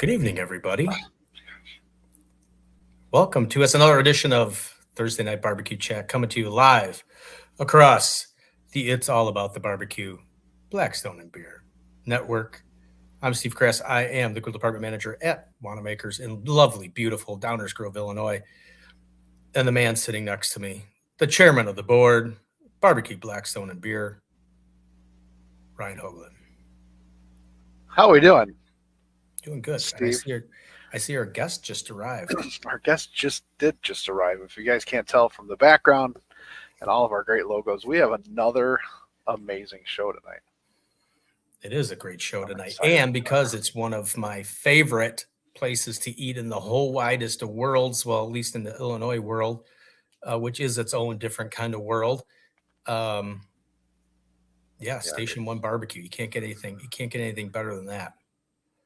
Good evening, everybody. Welcome to us another edition of Thursday Night Barbecue Chat, coming to you live across the It's All About the Barbecue Blackstone and Beer Network. I'm Steve Kress. I am the grill department manager at Wanamaker's in lovely, beautiful Downers Grove, Illinois. And the man sitting next to me, the chairman of the board, Barbecue Blackstone and Beer, Ryan Hoagland. How are we doing? Doing good. Steve. I see our guest just arrived. Our guest did arrive. If you guys can't tell from the background and all of our great logos, we have another amazing show tonight. It is a great show tonight. And because it's one of my favorite places to eat in the whole widest of worlds, well, at least in the Illinois world, which is its own different kind of world. Station One Barbecue. You can't get anything better than that.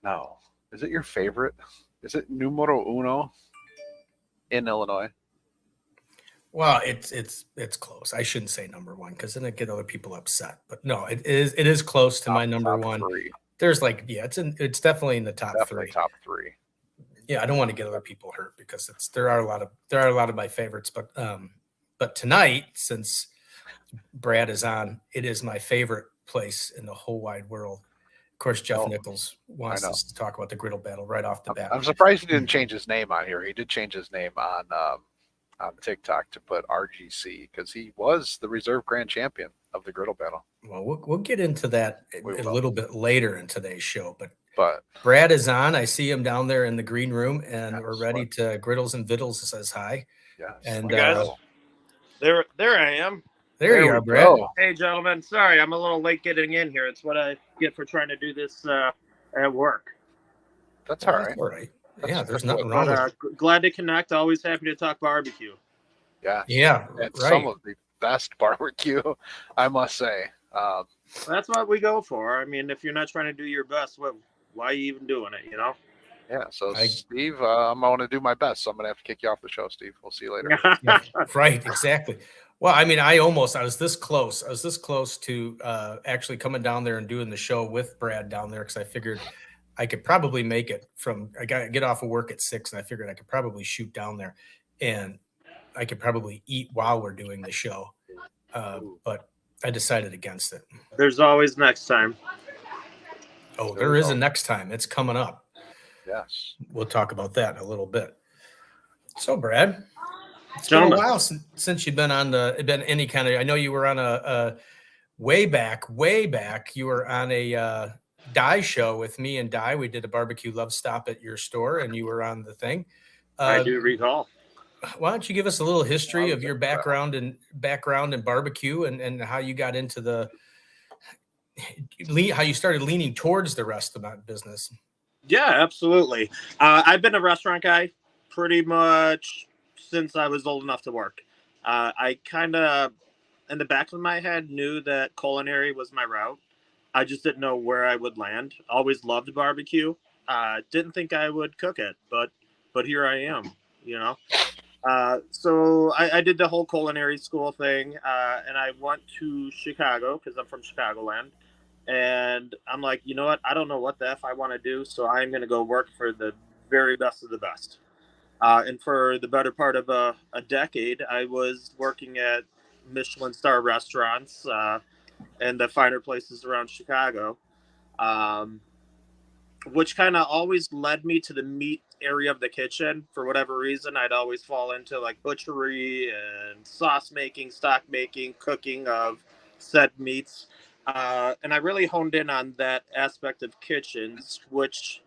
No. Is it your favorite? Is it numero uno in Illinois? Well, it's close. I shouldn't say number one because then it get other people upset. But no, it is close to my number one. Three. There's it's definitely in the top three. Top three. Yeah, I don't want to get other people hurt because there are a lot of my favorites. But tonight, since Brad is on, it is my favorite place in the whole wide world. Of course, Jeff Nichols wants us to talk about the griddle battle right off the bat. I'm surprised he didn't change his name on here. He did change his name on TikTok to put RGC because he was the reserve grand champion of the griddle battle. Well, we'll get into that a little bit later in today's show. But Brad is on. I see him down there in the green room, and we're ready to Griddles and Vittles says hi. Yeah, and guys, there I am. There you are, Brad. Go. Hey, gentlemen. Sorry, I'm a little late getting in here. It's what I get for trying to do this at work. That's all right. That's all right. There's nothing wrong with it. Glad to connect. Always happy to talk barbecue. Yeah. It's some of the best barbecue, I must say. That's what we go for. I mean, if you're not trying to do your best, why are you even doing it, Yeah, so Steve, I'm going to do my best, so I'm going to have to kick you off the show, Steve. We'll see you later. Right, exactly. Well, I mean, I was this close. I was this close to actually coming down there and doing the show with Brad down there because I figured I could probably make it I got to get off of work at 6, and I figured I could probably shoot down there and I could probably eat while we're doing the show. But I decided against it. There's always next time. Oh, there is a next time. It's coming up. Yes. We'll talk about that in a little bit. So, Brad, it's been a while since you've been on any kind of. I know you were on a way back. You were on a Dye show with me and Dye. We did a barbecue love stop at your store, and you were on the thing. I do recall. Why don't you give us a little history of your background in barbecue and how you got into how you started leaning towards the restaurant business? Yeah, absolutely. I've been a restaurant guy pretty much since I was old enough to work. I kind of, in the back of my head, knew that culinary was my route. I just didn't know where I would land. Always loved barbecue. Didn't think I would cook it, but here I am, So I did the whole culinary school thing, and I went to Chicago because I'm from Chicagoland. And I'm like, you know what? I don't know what the F I want to do, so I'm going to go work for the very best of the best. And for the better part of a decade, I was working at Michelin star restaurants and the finer places around Chicago, which kind of always led me to the meat area of the kitchen. For whatever reason, I'd always fall into like butchery and sauce making, stock making, cooking of said meats. And I really honed in on that aspect of kitchens, which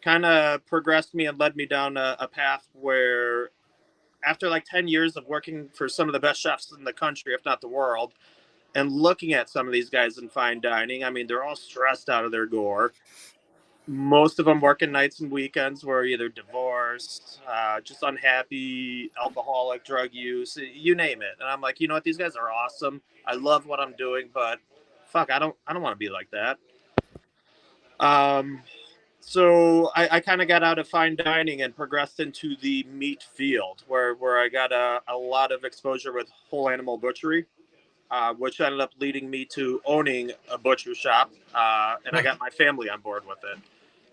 kind of progressed me and led me down a path where after like 10 years of working for some of the best chefs in the country, if not the world, and looking at some of these guys in fine dining, I mean, they're all stressed out of their gore. Most of them working nights and weekends were either divorced, just unhappy, alcoholic, drug use, you name it. And I'm like, you know what? These guys are awesome. I love what I'm doing, but fuck, I don't want to be like that. So I kind of got out of fine dining and progressed into the meat field where I got a lot of exposure with whole animal butchery, which ended up leading me to owning a butcher shop. And I got my family on board with it.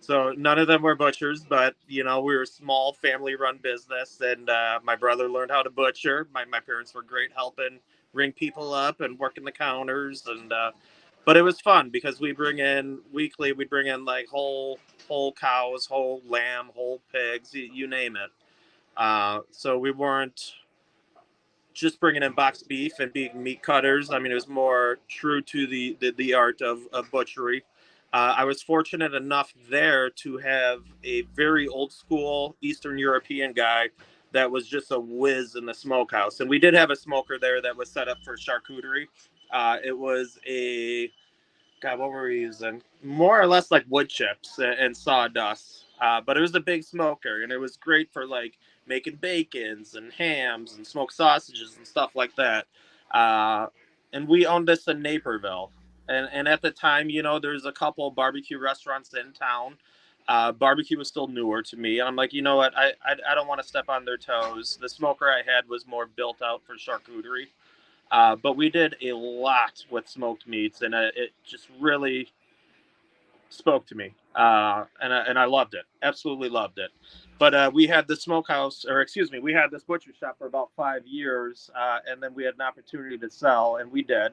So none of them were butchers, but we were a small family-run business, and my brother learned how to butcher. My parents were great helping ring people up and working the counters, and but it was fun because we bring in weekly. We bring in like whole cows, whole lamb, whole pigs, you name it. So we weren't just bringing in boxed beef and being meat cutters. I mean, it was more true to the art of butchery. I was fortunate enough there to have a very old school Eastern European guy that was just a whiz in the smokehouse. And we did have a smoker there that was set up for charcuterie. It was a God, what were we using? More or less like wood chips and sawdust. But it was a big smoker, and it was great for like making bacons and hams and smoked sausages and stuff like that. And we owned this in Naperville. And at the time, there's a couple barbecue restaurants in town. Barbecue was still newer to me. And I'm like, you know what? I don't want to step on their toes. The smoker I had was more built out for charcuterie. But we did a lot with smoked meats, and it just really spoke to me. And I loved it, absolutely loved it. But we had the smokehouse, or excuse me, we had this butcher shop for about 5 years, and then we had an opportunity to sell, and we did.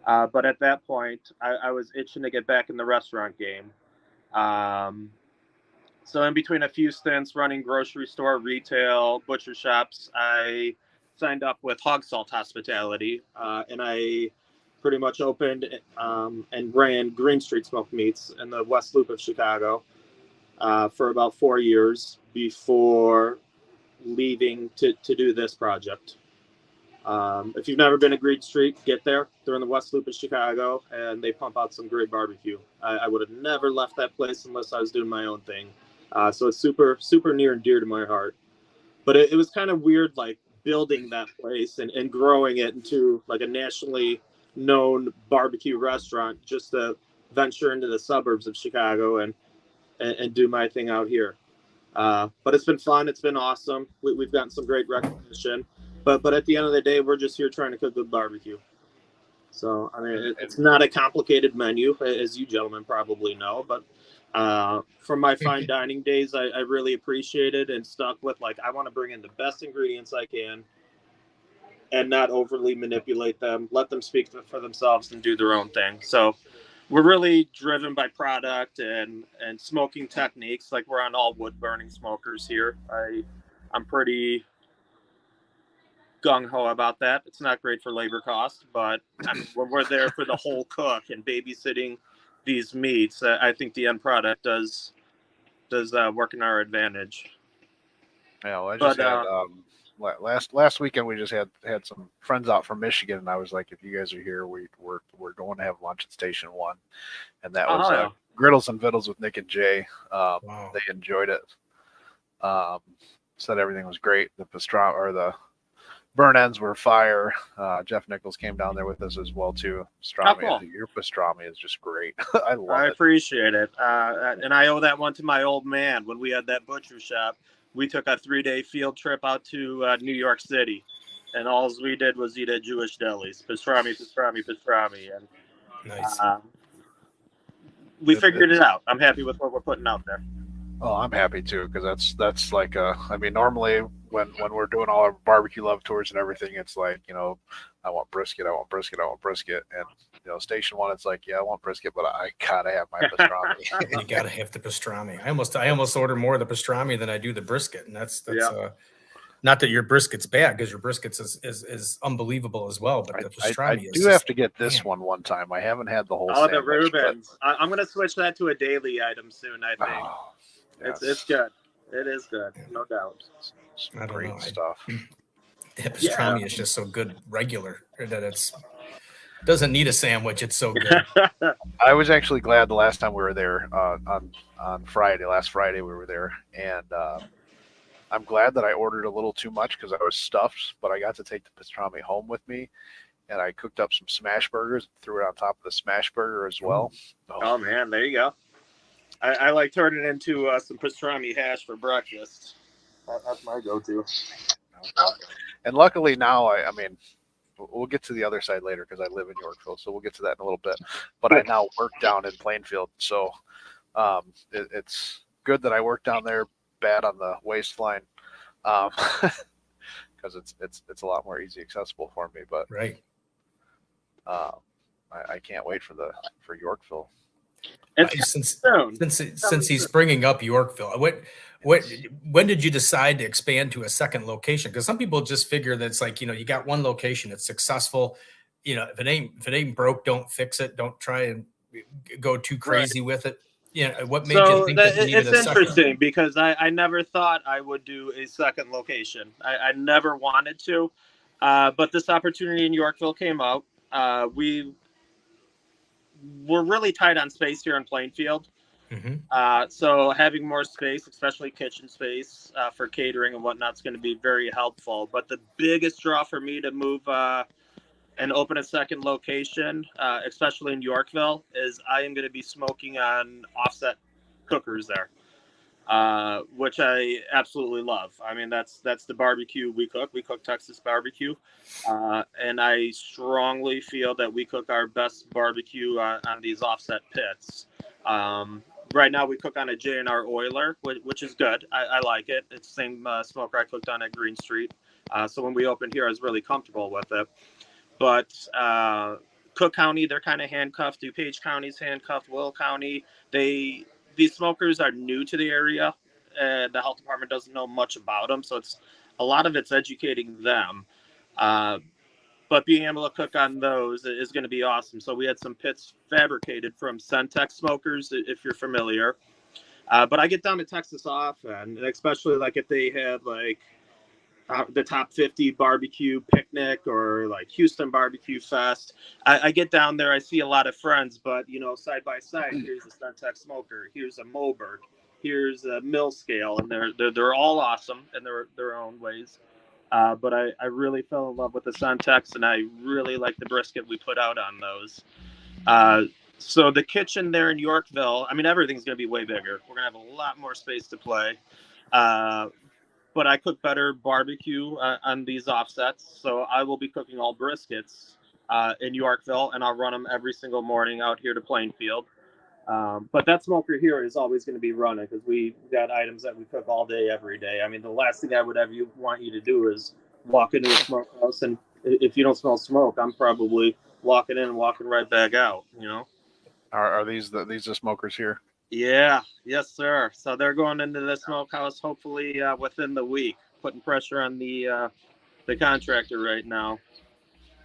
But at that point, I was itching to get back in the restaurant game. Um, so in between a few stints running grocery store, retail, butcher shops, I signed up with Hog Salt Hospitality, and I pretty much opened and ran Green Street Smoked Meats in the West Loop of Chicago for about 4 years before leaving to do this project. If you've never been to Green Street, get there. They're in the West Loop of Chicago, and they pump out some great barbecue. I would have never left that place unless I was doing my own thing. So it's super, super near and dear to my heart. But it was kind of weird, like building that place and growing it into like a nationally known barbecue restaurant just to venture into the suburbs of Chicago and do my thing out here. But it's been fun. It's been awesome. We've gotten some great recognition. But at the end of the day, we're just here trying to cook good barbecue. So, I mean, it's not a complicated menu, as you gentlemen probably know. But from my fine dining days, I really appreciated and stuck with, like, I want to bring in the best ingredients I can and not overly manipulate them. Let them speak for themselves and do their own thing. So we're really driven by product and smoking techniques. Like, we're on all wood burning smokers here. I'm pretty gung-ho about that. It's not great for labor cost, but I mean, when we're there for the whole cook and babysitting these meats, I think the end product does work in our advantage. Yeah, well, I just had last weekend we just had some friends out from Michigan, and I was like, if you guys are here, we're going to have lunch at Station One, and that was Griddles and Vittles with Nick and Jay. Wow. They enjoyed it. Said everything was great. The pastrami or the burn ends were fire. Jeff Nichols came down there with us as well too. Pastrami, cool. Your pastrami is just great. I love I it. appreciate it, and I owe that one to my old man. When we had that butcher shop, we took a 3-day field trip out to New York City, and all we did was eat at Jewish delis. Pastrami, and Nice. We figured it out. I'm happy with what we're putting out there. Oh, I'm happy too, because that's like I mean, normally when we're doing all our barbecue love tours and everything, it's like, I want brisket, and Station One, it's like, yeah, I want brisket, but I gotta have my pastrami. You gotta have the pastrami. I almost order more of the pastrami than I do the brisket, and that's not that your brisket's bad, because your brisket's is unbelievable as well, but the pastrami I do have to get this one time. I haven't had the whole. Oh, the Reubens! I'm gonna switch that to a daily item soon. I think. Oh, yes. It's good. It is good, no doubt. Some great stuff. The pastrami is just so good regular that it doesn't need a sandwich. It's so good. I was actually glad the last time we were there on last Friday we were there, and I'm glad that I ordered a little too much because I was stuffed, but I got to take the pastrami home with me, and I cooked up some smash burgers, threw it on top of the smash burger as well. Oh man, there you go. I like turning it into some pastrami hash for breakfast. That's my go-to. And luckily now, I mean, we'll get to the other side later because I live in Yorkville, so we'll get to that in a little bit. But I now work down in Plainfield, so it's good that I work down there, bad on the waistline, because it's a lot more easy accessible for me. But Right. I can't wait for Yorkville. Since he's bringing up Yorkville, when did you decide to expand to a second location? Because some people just figure that it's like, you got one location, it's successful. If it ain't broke, don't fix it. Don't try and go too crazy with it. What made you think that you needed it's a second? interesting because I never thought I would do a second location. I never wanted to, but this opportunity in Yorkville came out. We're really tight on space here in Plainfield. Mm-hmm. So having more space, especially kitchen space for catering and whatnot, is going to be very helpful. But the biggest draw for me to move and open a second location, especially in Yorkville, is I am going to be smoking on offset cookers there, which I absolutely love. I mean, that's the barbecue we cook. We cook Texas barbecue, and I strongly feel that we cook our best barbecue on these offset pits. Right now, we cook on a J&R Oiler, which is good. I like it. It's the same smoker I cooked on at Green Street. So when we opened here, I was really comfortable with it. But Cook County, they're kind of handcuffed. DuPage County's handcuffed. Will County, these smokers are new to the area. The health department doesn't know much about them, so a lot of it's educating them. But being able to cook on those is going to be awesome. So we had some pits fabricated from Centex smokers, if you're familiar. But I get down to Texas often, especially like if they have like the top 50 barbecue picnic or like Houston Barbecue Fest. I get down there, I see a lot of friends, but side by side, here's a Centex smoker, here's a Moberg, here's a Mill Scale, and they're all awesome in their own ways. But I really fell in love with the Centex, and I really like the brisket we put out on those. So the kitchen there in Yorkville, I mean, everything's going to be way bigger. We're going to have a lot more space to play. But I cook better barbecue on these offsets. So I will be cooking all briskets in Yorkville, and I'll run them every single morning out here to Plainfield. But that smoker here is always going to be running because we got items that we cook all day, every day. I mean, the last thing I would ever want you to do is walk into a smokehouse, and if you don't smell smoke, I'm probably walking in and walking right back out, Are these the smokers here? Yeah, yes, sir. So they're going into the smokehouse hopefully within the week, putting pressure on the contractor right now.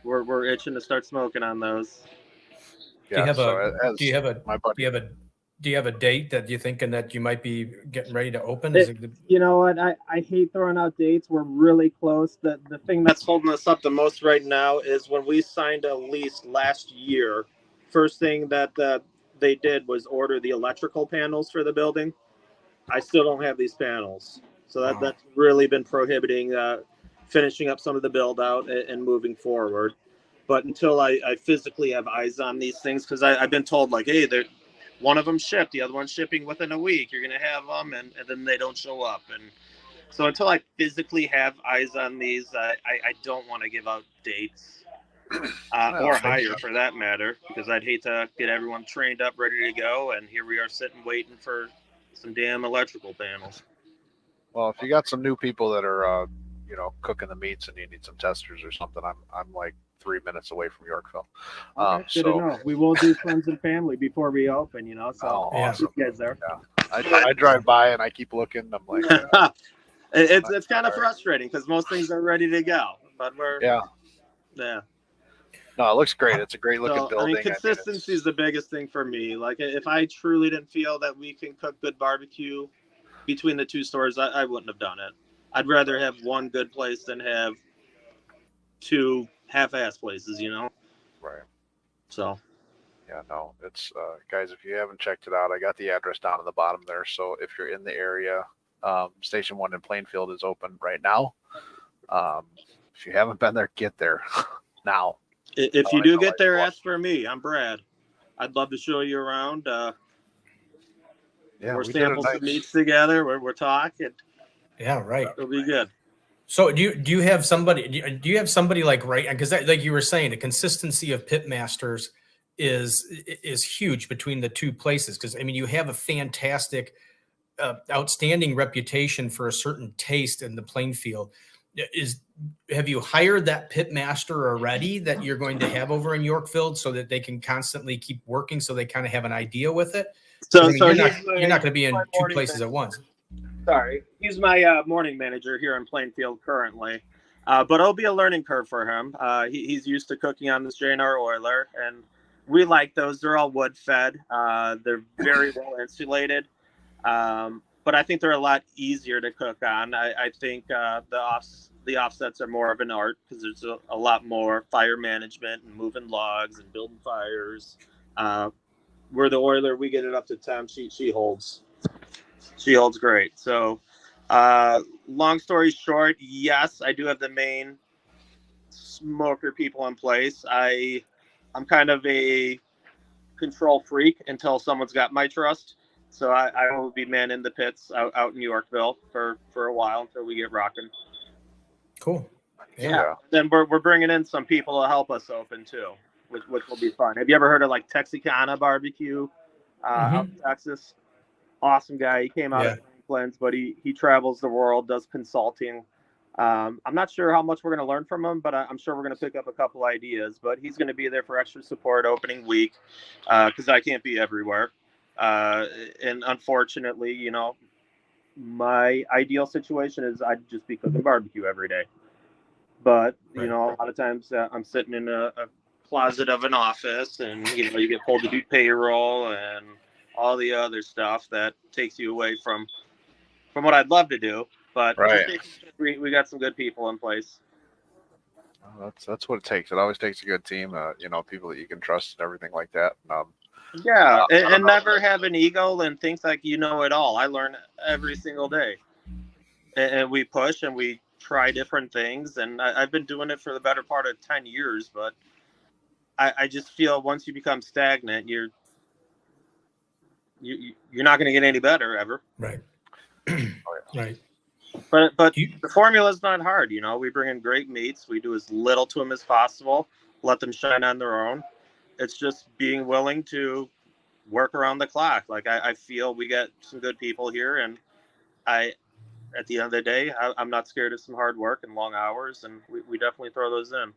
We're itching to start smoking on those. Yeah, do you have a date that you're thinking that you might be getting ready to open? You know what? I hate throwing out dates. We're really close. The thing that's holding us up the most right now is when we signed a lease last year. First thing that they did was order the electrical panels for the building. I still don't have these panels. So that's really been prohibiting finishing up some of the build out and moving forward. But until I physically have eyes on these things, because I've been told like, hey, one of them shipped, the other one's shipping within a week. You're going to have them, and then they don't show up. And so until I physically have eyes on these, I don't want to give out dates. Or higher for that matter, because I'd hate to get everyone trained up, ready to go, and here we are sitting waiting for some damn electrical panels. Well, if you got some new people that are, cooking the meats and you need some testers or something, I'm like 3 minutes away from Yorkville. Okay, good to know. We will do friends and family before we open, So awesome. You guys there. Yeah. I drive by and I keep looking. I'm like, it's kind of frustrating because most things are ready to go, but yeah. No, it looks great. It's a great looking building. I mean, consistency is the biggest thing for me. Like, if I truly didn't feel that we can cook good barbecue between the two stores, I wouldn't have done it. I'd rather have one good place than have two half-ass places, Right. So. Yeah, no, it's guys, if you haven't checked it out, I got the address down at the bottom there. So if you're in the area, Station 1 in Plainfield is open right now. If you haven't been there, get there now. If you do get there, ask for me. I'm Brad. I'd love to show you around. We're sampling some meats together. We're talking. Yeah, right. It'll be good. So do you have somebody? Do you have somebody like right? Because like you were saying, the consistency of pit masters is huge between the two places. Because I mean, you have a fantastic outstanding reputation for a certain taste in the Plainfield. Have you hired that pit master already that you're going to have over in Yorkville so that they can constantly keep working, so they kind of have an idea with it? So, I mean, so you're he's not going to be in my two morning places manager. at once. Sorry, he's my morning manager here in Plainfield currently. But it'll be a learning curve for him. He's used to cooking on this JNR oiler, and we like those. They're all wood fed. They're very well insulated. But I think they're a lot easier to cook on. I think the offsets are more of an art because there's a lot more fire management and moving logs and building fires. Where the oiler, we get it up to temp. She holds great. So, long story short, yes, I do have the main smoker people in place. I'm kind of a control freak until someone's got my trust. So I will be manning the pits out in Yorkville for a while until we get rocking. Cool. Yeah. Then we're bringing in some people to help us open too, which will be fun. Have you ever heard of like Texicana Barbecue out in Texas? Awesome guy. He came out of Plainfield, but he travels the world, does consulting. I'm not sure how much we're going to learn from him, but I'm sure we're going to pick up a couple ideas. But he's going to be there for extra support opening week because I can't be everywhere. And unfortunately, you know, my ideal situation is I'd just be cooking barbecue every day. But, you know, a lot of times I'm sitting in a closet of an office and, you know, you get pulled to do payroll and all the other stuff that takes you away from what I'd love to do. But we got some good people in place. That's what it takes. It always takes a good team, you know, people that you can trust and everything like that. And never have an ego and think like you know it all. I learn every single day. And we push and we try different things. And I've been doing it for the better part of 10 years. But I just feel once you become stagnant, you're not going to get any better ever. Right. Right. But the formula is not hard. You know, we bring in great meats. We do as little to them as possible. Let them shine on their own. It's just being willing to work around the clock. Like I feel we get some good people here, and at the end of the day, I'm not scared of some hard work and long hours, and we definitely throw those in.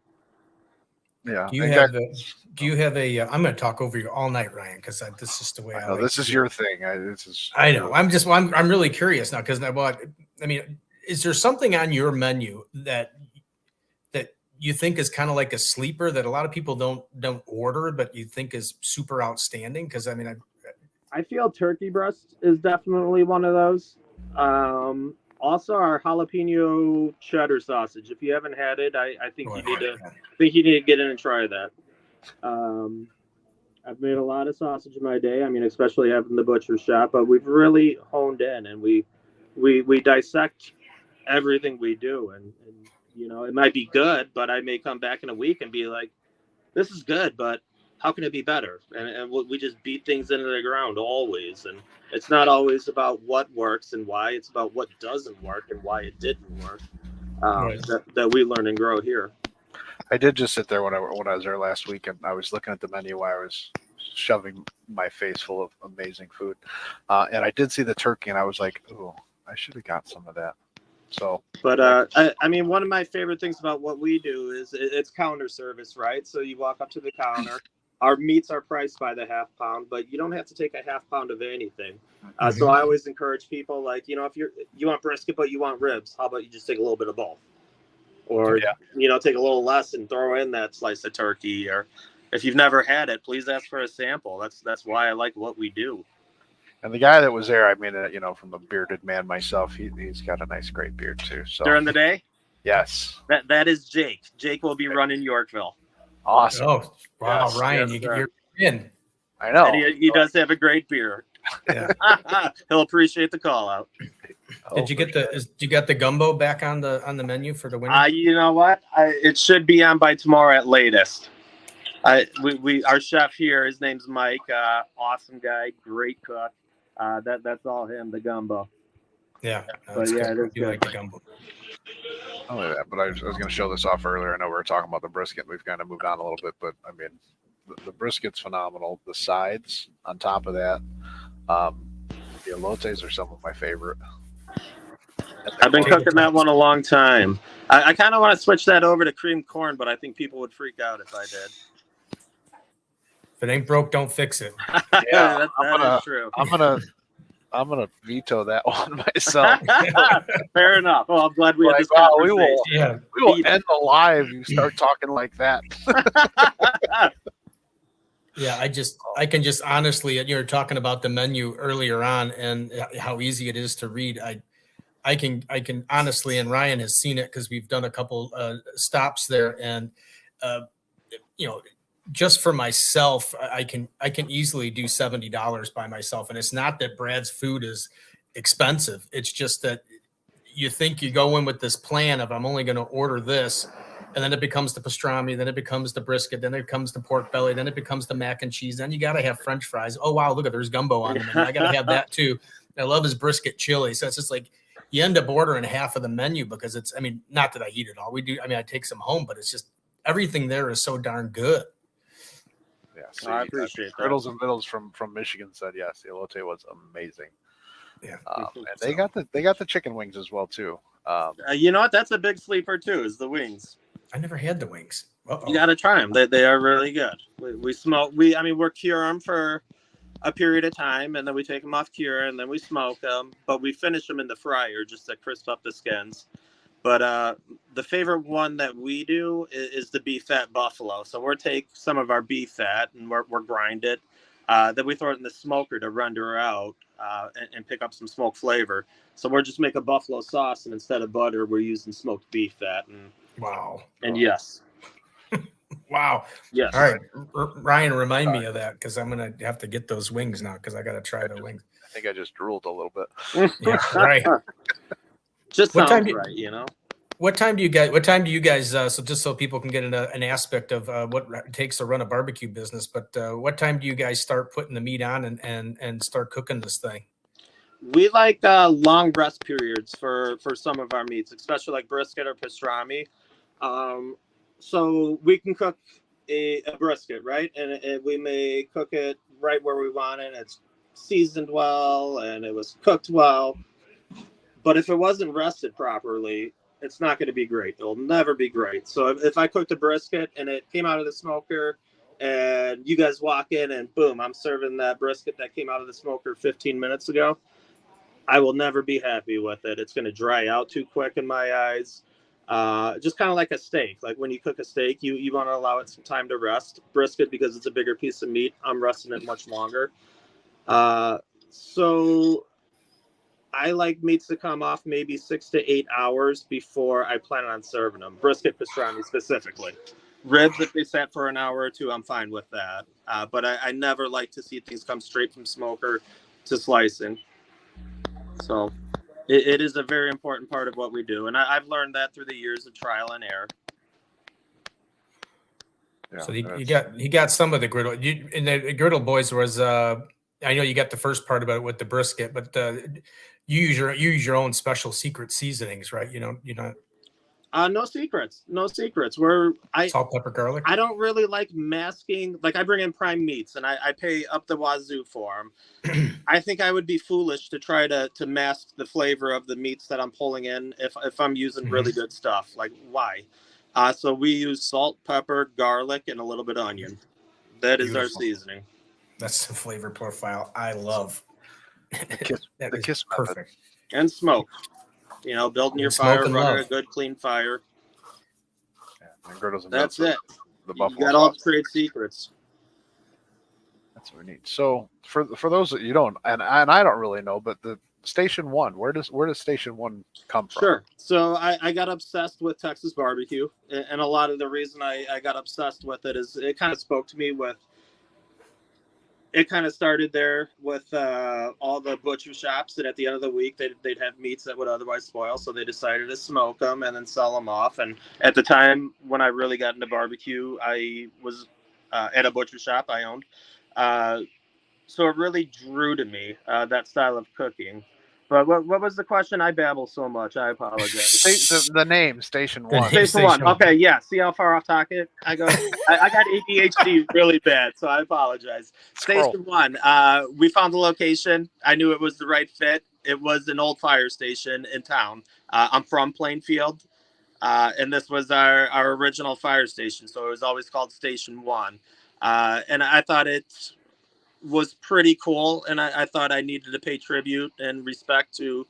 Yeah. Do you have a? I'm going to talk over you all night, Ryan, because this is just the way I know. This is your thing. I know. I'm really curious now because I mean, is there something on your menu that you think is kind of like a sleeper that a lot of people don't order, but you think is super outstanding? Because I mean, I feel turkey breast is definitely one of those. Also, our jalapeno cheddar sausage. If you haven't had it, I think you need to get in and try that. I've made a lot of sausage in my day. I mean, especially having the butcher shop, but we've really honed in and we dissect everything we do. And you know, it might be good, but I may come back in a week and be like, this is good, but how can it be better? And we just beat things into the ground always. And it's not always about what works and why. It's about what doesn't work and why it didn't work. That we learn and grow here. I did just sit there when I was there last week, and I was looking at the menu while I was shoving my face full of amazing food. And I did see the turkey, and I was like, "Oh, I should have got some of that." So, but I mean, one of my favorite things about what we do is it's counter service, right? So you walk up to the counter. Our meats are priced by the half pound, but you don't have to take a half pound of anything. So I always encourage people, like, you know, if you want brisket but you want ribs, how about you just take a little bit of both? Or, you know, take a little less and throw in that slice of turkey. Or if you've never had it, please ask for a sample. That's why I like what we do. And the guy that was there, I mean, you know, from a bearded man myself, he's got a nice, great beard too. So during the day? Yes. That is Jake. Jake will be running Yorkville. Awesome. Oh, wow, yes, Ryan, you're in. I know. And he does have a great beard. Yeah. He'll appreciate the call out. Did you get you got the gumbo back on the menu for the winter? You know what? It should be on by tomorrow at latest. Our chef here, his name's Mike. Awesome guy, great cook. That's all him. The gumbo. Yeah, but yeah, I do like the gumbo. Not only that, but I was going to show this off earlier. I know we were talking about the brisket. We've kind of moved on a little bit, but I mean, the brisket's phenomenal. The sides on top of that, The elotes are some of my favorite. I've been cooking that one a long time. I kind of want to switch that over to cream corn, but I think people would freak out if I did. If it ain't broke, don't fix it. Yeah, that is true. I'm gonna veto that one myself. Fair enough. Well, I'm glad we had this Wow, conversation. we will end the live. You start talking like that. Yeah, I can just honestly, you were talking about the menu earlier on and how easy it is to read. I can honestly, and Ryan has seen it because we've done a couple stops there, and just for myself, I can easily do $70 by myself. And it's not that Brad's food is expensive. It's just that you think you go in with this plan of I'm only going to order this, and then it becomes the pastrami, then it becomes the brisket, then it becomes the pork belly, then it becomes the mac and cheese. Then you got to have French fries. Oh wow, look at there's gumbo on the menu. I got to have that too. I love his brisket chili. So it's just like you end up ordering half of the menu because it's. I mean, not that I eat it all. We do. I mean, I take some home, but it's just everything there is so darn good. Yeah, see, I appreciate that. Griddles and Vittles from Michigan said yes. The elote was amazing. Yeah, and they got the chicken wings as well too. You know what? That's a big sleeper too. Is the wings. I never had the wings. Uh-oh. You got to try them. They are really good. We smoke. We're cure them for a period of time, and then we take them off cure, and then we smoke them. But we finish them in the fryer just to crisp up the skins. But the favorite one that we do is the beef fat buffalo. So we'll take some of our beef fat and we're grind it. Then we throw it in the smoker to render out and pick up some smoked flavor. So we're just make a buffalo sauce, and instead of butter, we're using smoked beef fat. And wow. And yes. Wow. Yes. All right. Ryan, remind me of that because I'm going to have to get those wings now because I got to try the wings. I think I just drooled a little bit. Yeah, right. Just sounds right, you know. What time do you guys? So just so people can get an aspect of what it takes to run a barbecue business, but what time do you guys start putting the meat on and start cooking this thing? We like long rest periods for some of our meats, especially like brisket or pastrami. So we can cook a brisket, right? And we may cook it right where we want it. It's seasoned well and it was cooked well. But if it wasn't rested properly, it's not going to be great. It'll never be great. So if I cooked a brisket and it came out of the smoker and you guys walk in and boom, I'm serving that brisket that came out of the smoker 15 minutes ago, I will never be happy with it. It's going to dry out too quick in my eyes. Just kind of like a steak. Like when you cook a steak, you want to allow it some time to rest. Brisket, because it's a bigger piece of meat, I'm resting it much longer. So I like meats to come off maybe 6 to 8 hours before I plan on serving them. Brisket pastrami specifically. Ribs, if they sat for an hour or two, I'm fine with that. But I never like to see things come straight from smoker to slicing. So it is a very important part of what we do. And I've learned that through the years of trial and error. Yeah, so you got some of the griddle. And the griddle boys was I know you got the first part about it with the brisket, but you use your own special secret seasonings, right? You know. No secrets. Salt, pepper, garlic. I don't really like masking. Like I bring in prime meats and I pay up the wazoo for them. I think I would be foolish to try to mask the flavor of the meats that I'm pulling in if I'm using really good stuff. Like why? So we use salt, pepper, garlic, and a little bit of onion. That is our seasoning. That's the flavor profile I love. The kiss perfect. And smoke. You know, building your fire, running a good, clean fire. Yeah, and that's it. The buffalo. You got all the trade secrets. That's what we need. So for those that you don't, and I don't really know, but the Station 1, where does Station 1 come from? Sure. So I got obsessed with Texas barbecue, and a lot of the reason I got obsessed with it is it kind of spoke to me with. It kind of started there with all the butcher shops that at the end of the week, they'd have meats that would otherwise spoil. So they decided to smoke them and then sell them off. And at the time when I really got into barbecue, I was at a butcher shop I owned. So it really drew to me, that style of cooking. But what was the question? I babble so much. I apologize. The name Station The One. name. Station one. Station one. Okay, yeah. See how far off topic I go. I got ADHD really bad, so I apologize. Squirrel. Station one. We found the location. I knew it was the right fit. It was an old fire station in town. I'm from Plainfield, and this was our original fire station, so it was always called Station One. And I thought it was pretty cool, and I thought I needed to pay tribute and respect to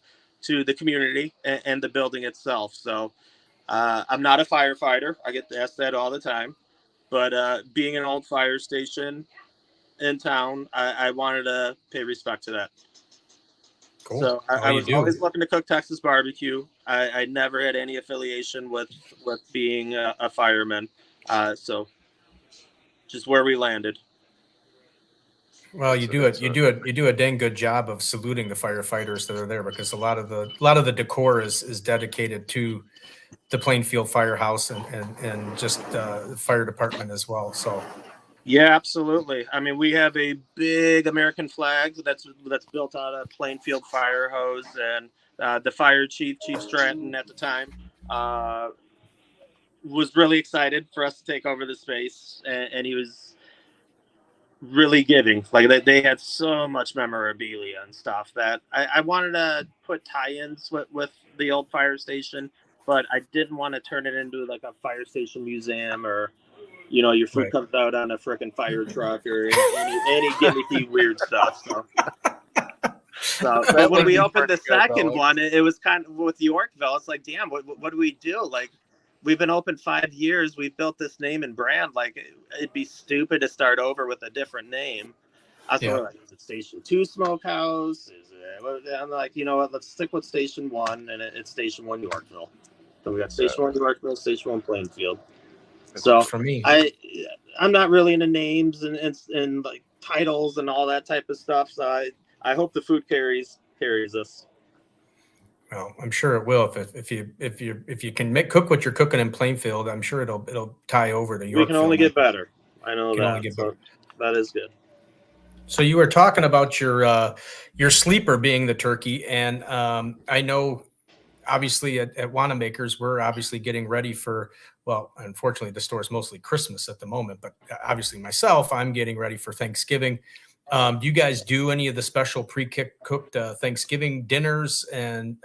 the community and the building itself. So I'm not a firefighter. I get asked that all the time. But being an old fire station in town, I wanted to pay respect to that. Cool. So Oh, I you was do. always looking to cook Texas barbecue. I never had any affiliation with being a fireman. So just where we landed. Well, you do a dang good job of saluting the firefighters that are there, because a lot of the decor is dedicated to the Plainfield Firehouse and just the fire department as well. So Yeah, absolutely. I mean, we have a big American flag that's built out of Plainfield Fire Hose, and the fire chief, Chief Stratton, at the time, was really excited for us to take over the space, and he was really giving. Like they had so much memorabilia and stuff that I wanted to put tie-ins with the old fire station, but I didn't want to turn it into like a fire station museum, or your food Right. comes out on a freaking fire truck, or any gimmicky weird stuff. So when we opened the second one, it was kind of with Yorkville. It's like, damn, what do we do? Like, we've been open 5 years. We've built this name and brand. Like, it'd be stupid to start over with a different name. I was like, is it Station 2 Smokehouse? Is it? I'm like, you know what? Let's stick with Station 1, and it's Station 1 Yorkville. So we got Station 1 Yorkville, Station 1 Plainfield. So for me, I'm not really into names and like titles and all that type of stuff. So I hope the food carries us. well, I'm sure it will. If you can cook what you're cooking in Plainfield, I'm sure it'll tie over to Yorkville. We can only get better. I know that. So that is good. So you were talking about your sleeper being the turkey, and I know obviously at Wanamaker's, we're obviously getting ready for, well, unfortunately the store is mostly Christmas at the moment, but obviously myself, I'm getting ready for Thanksgiving. Do you guys do any of the special pre-cooked Thanksgiving dinners? And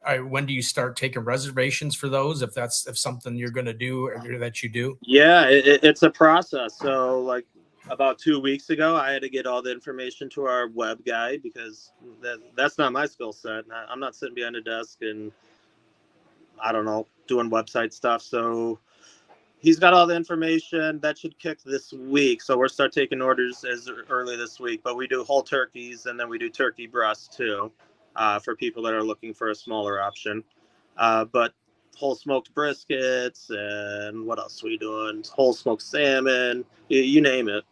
when do you start taking reservations for those, if something you're going to do or that you do? Yeah, it's a process. So like about 2 weeks ago, I had to get all the information to our web guy, because that's not my skill set. I'm not sitting behind a desk and, I don't know, doing website stuff. So he's got all the information. That should kick this week. So we'll start taking orders as early this week. But we do whole turkeys, and then we do turkey breasts too, for people that are looking for a smaller option. But whole smoked briskets, and what else are we doing? Whole smoked salmon, you name it.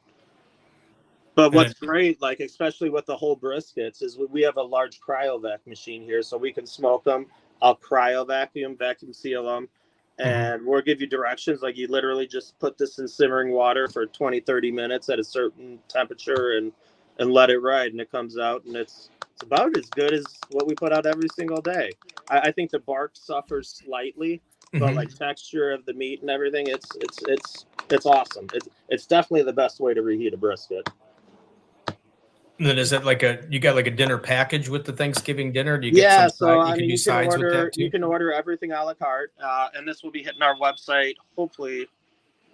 But what's great, like especially with the whole briskets, is we have a large cryovac machine here, so we can smoke them. I'll vacuum seal them, and we'll give you directions. Like, you literally just put this in simmering water for 20, 30 minutes at a certain temperature, and let it ride, and it comes out, and it's about as good as what we put out every single day. I think the bark suffers slightly, but like texture of the meat and everything, it's awesome. It's definitely the best way to reheat a brisket. And then is that you got like a dinner package with the Thanksgiving dinner? Do you get so you can do sides with that too? You can order everything a la carte, and this will be hitting our website hopefully,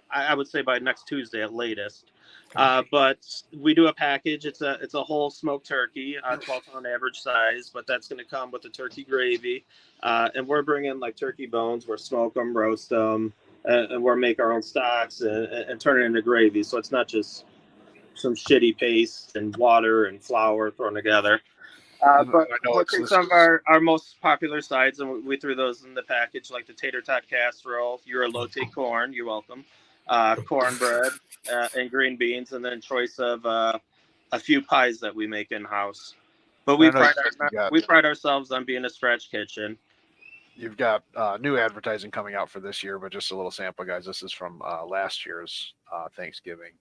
I would say by next Tuesday at latest. But we do a package. It's a whole smoked turkey, 12-pound average size, but that's going to come with the turkey gravy, and we're bringing like turkey bones. We're smoke them, roast them, and we're make our own stocks and turn it into gravy. So it's not just some shitty paste and water and flour thrown together. But we'll take some of our most popular sides, and we threw those in the package, like the tater tot casserole, your elote corn, you're welcome, cornbread, and green beans, and then choice of a few pies that we make in-house. But we pride ourselves on being a scratch kitchen. You've got new advertising coming out for this year, but just a little sample, guys. This is from last year's Thanksgiving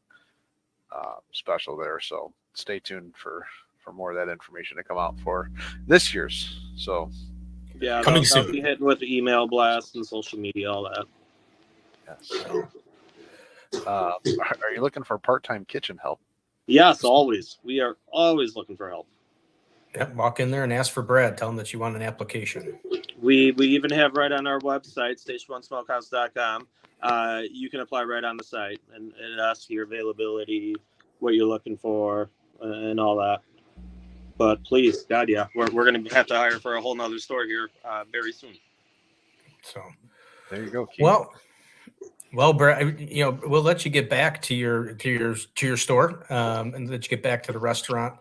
special there, so stay tuned for for more of that information to come out for this year's. So Yeah, Coming they'll soon. be hitting with email blasts and social media, all that. yes. Are you looking for part-time kitchen help? Yes, always. We are always looking for help. Yep, walk in there and ask for Brad. Tell him that you want an application. We even have right on our website, station1smokehouse.com. You can apply right on the site and ask your availability, what you're looking for, and all that. But please, God, yeah, we're going to have to hire for a whole nother store here very soon. So There you go, Keith. Well, Brad, we'll let you get back to your store and let you get back to the restaurant.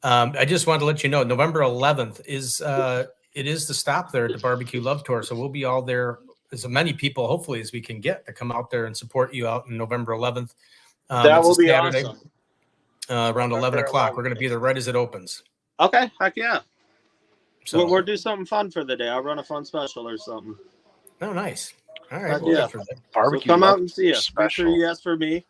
I just wanted to let you know, November 11th is the stop there at the BBQ Love Tour. So we'll be all there, as many people, hopefully, as we can get to come out there and support you out on November 11th. That will be Saturday, awesome. Around 11 o'clock. 11th. We're going to be there right as it opens. Okay, heck yeah. So We'll do something fun for the day. I'll run a fun special or something. Oh, nice. All right. Heck Well, yeah. for that. Barbecue So come Love out and see us. Tour Make sure special. you ask for me.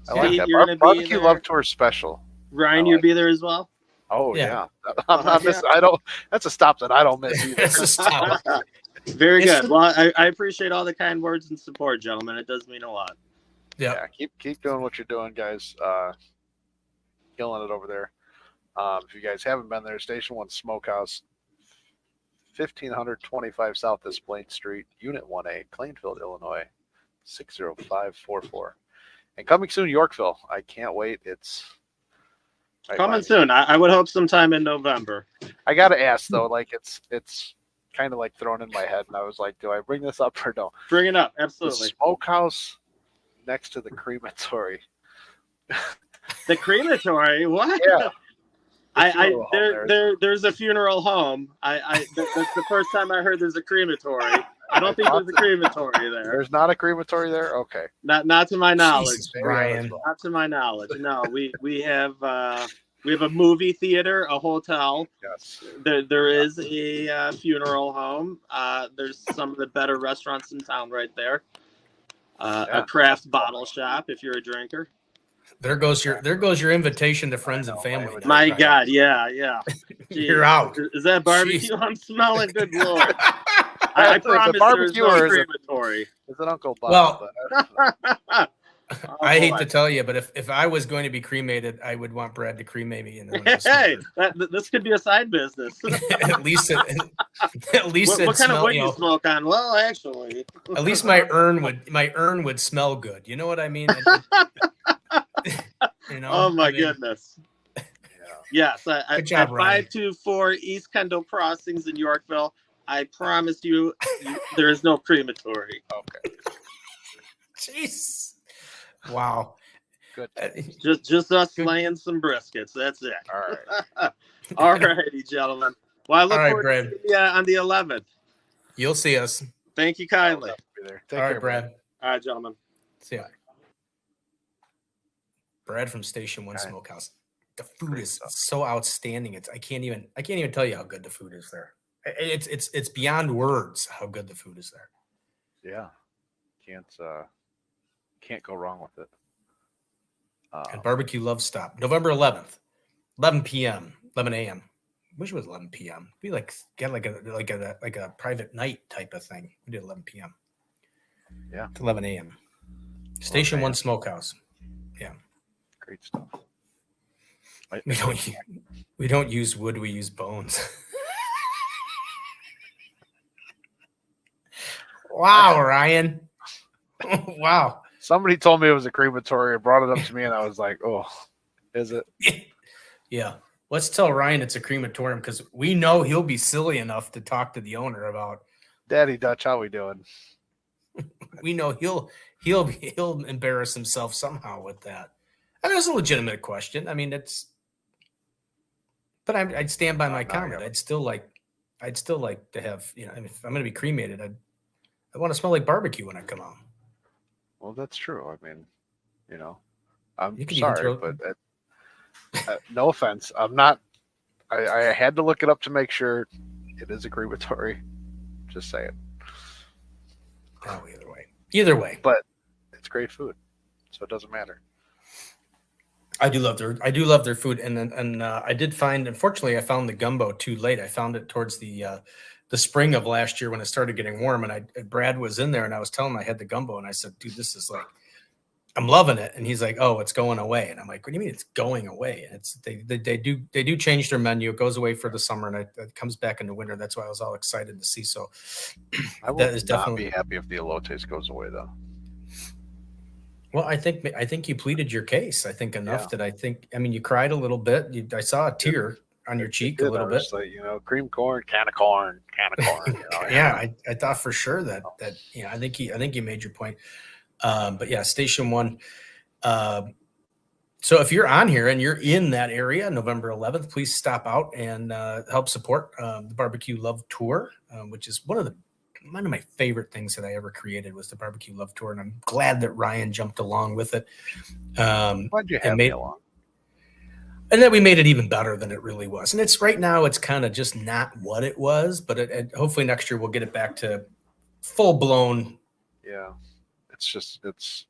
I like Steve, that. you're gonna be Barbecue there. Love Tour special. Ryan, I you'll like be there as well. Oh Yeah. yeah, I'm not missing. I don't. That's a stop that I don't miss either. It's a stop. Very It's good. Well, I appreciate all the kind words and support, gentlemen. It does mean a lot. Yeah. Keep doing what you're doing, guys. Killing it over there. If you guys haven't been there, Station One Smokehouse, 1525 South Plain Street, Unit 1A, Plainfield, Illinois, 60544. And coming soon, Yorkville. I can't wait. It's right Coming by me. soon. I would hope sometime in November. I gotta ask though, like it's kind of like thrown in my head, and I was like, do I bring this up or no? Bring it up. The Absolutely. smokehouse next to the crematory. The crematory. What? Yeah. There's a funeral home. That's the first time I heard there's a crematory. I don't think there's a crematory there. There's not a crematory there. Okay. Not to my knowledge. Jesus, Brian. Not to my knowledge. No, we have a movie theater, a hotel. Yes. There is a funeral home. There's some of the better restaurants in town right there. A craft bottle shop if you're a drinker. There goes your invitation to friends and family. now, My Brian. God, yeah. You're out. Is that barbecue? Jeez. I'm smelling. Good Lord. I promise there's no crematory. Is it Uncle Bob? Well, Oh, I hate boy. to tell you, but if I was going to be cremated, I would want Brad to cremate me. And then Hey, this could be a side business. at least what kind of wood you smoke on? Well, actually, at least my urn would smell good. You know what I mean? Oh my goodness. Yes, Good job, at Ryan. 524 East Kendall Crossings in Yorkville. I promise you, there is no crematory. Okay. Jeez. Wow. Good. Just us laying some briskets. That's it. All right. All righty, gentlemen. Well, I look All right, forward Brad. to seeing you on the 11th. You'll see us. Thank you kindly. Be there. All right, Brad. All right, gentlemen. See ya. Brad from Station One Smokehouse. The food is so outstanding. I can't even tell you how good the food is there. It's beyond words how good the food is there. Yeah. Can't go wrong with it. And Barbecue Love Stop, November 11th, 11 p.m., 11 a.m. Wish it was 11 p.m. We get like a private night type of thing. We did 11 p.m. Yeah. It's 11 a.m. Station One Smokehouse. Yeah. Great stuff. We don't use wood. We use bones. Wow, Ryan. Wow. Somebody told me it was a crematory and brought it up to me, and I was like, "Oh, is it?" Yeah. Let's tell Ryan it's a crematorium because we know he'll be silly enough to talk to the owner about. Daddy Dutch, how we doing? We know he'll embarrass himself somehow with that. I mean, it's a legitimate question. I mean, but I'd stand by my comment. I'd still like to have, if I'm going to be cremated, I want to smell like barbecue when I come out. Well, that's true. I mean, I'm You could sorry, but no offense. I'm not. I had to look it up to make sure it is a crematory. Just say it. Oh, either way. But it's great food, so it doesn't matter. I do love their food, and I did find. Unfortunately, I found the gumbo too late. I found it towards the spring of last year when it started getting warm, and Brad was in there, and I was telling him I had the gumbo, and I said, "Dude, this is like, I'm loving it." And he's like, "Oh, it's going away," and I'm like, "What do you mean it's going away?" And it's they do change their menu. It goes away for the summer, and it comes back in the winter. That's why I was all excited to see. So I would that is not definitely be happy if the elotes goes away though. well. I think you pleaded your case. I think enough Yeah. that I mean, you cried a little bit. I saw a tear on your cheek a little I bit. was like, cream corn, can of corn. Yeah, I thought for sure that I think you made your point. But yeah, Station One. So if you're on here and you're in that area, November 11th, please stop out and help support the BBQ Love Tour, which is one of my favorite things that I ever created was the BBQ Love Tour, and I'm glad that Ryan jumped along with it. Why'd you have me along? And then we made it even better than it really was. And it's right now it's kind of just not what it was, but hopefully next year we'll get it back to full blown. Yeah, it's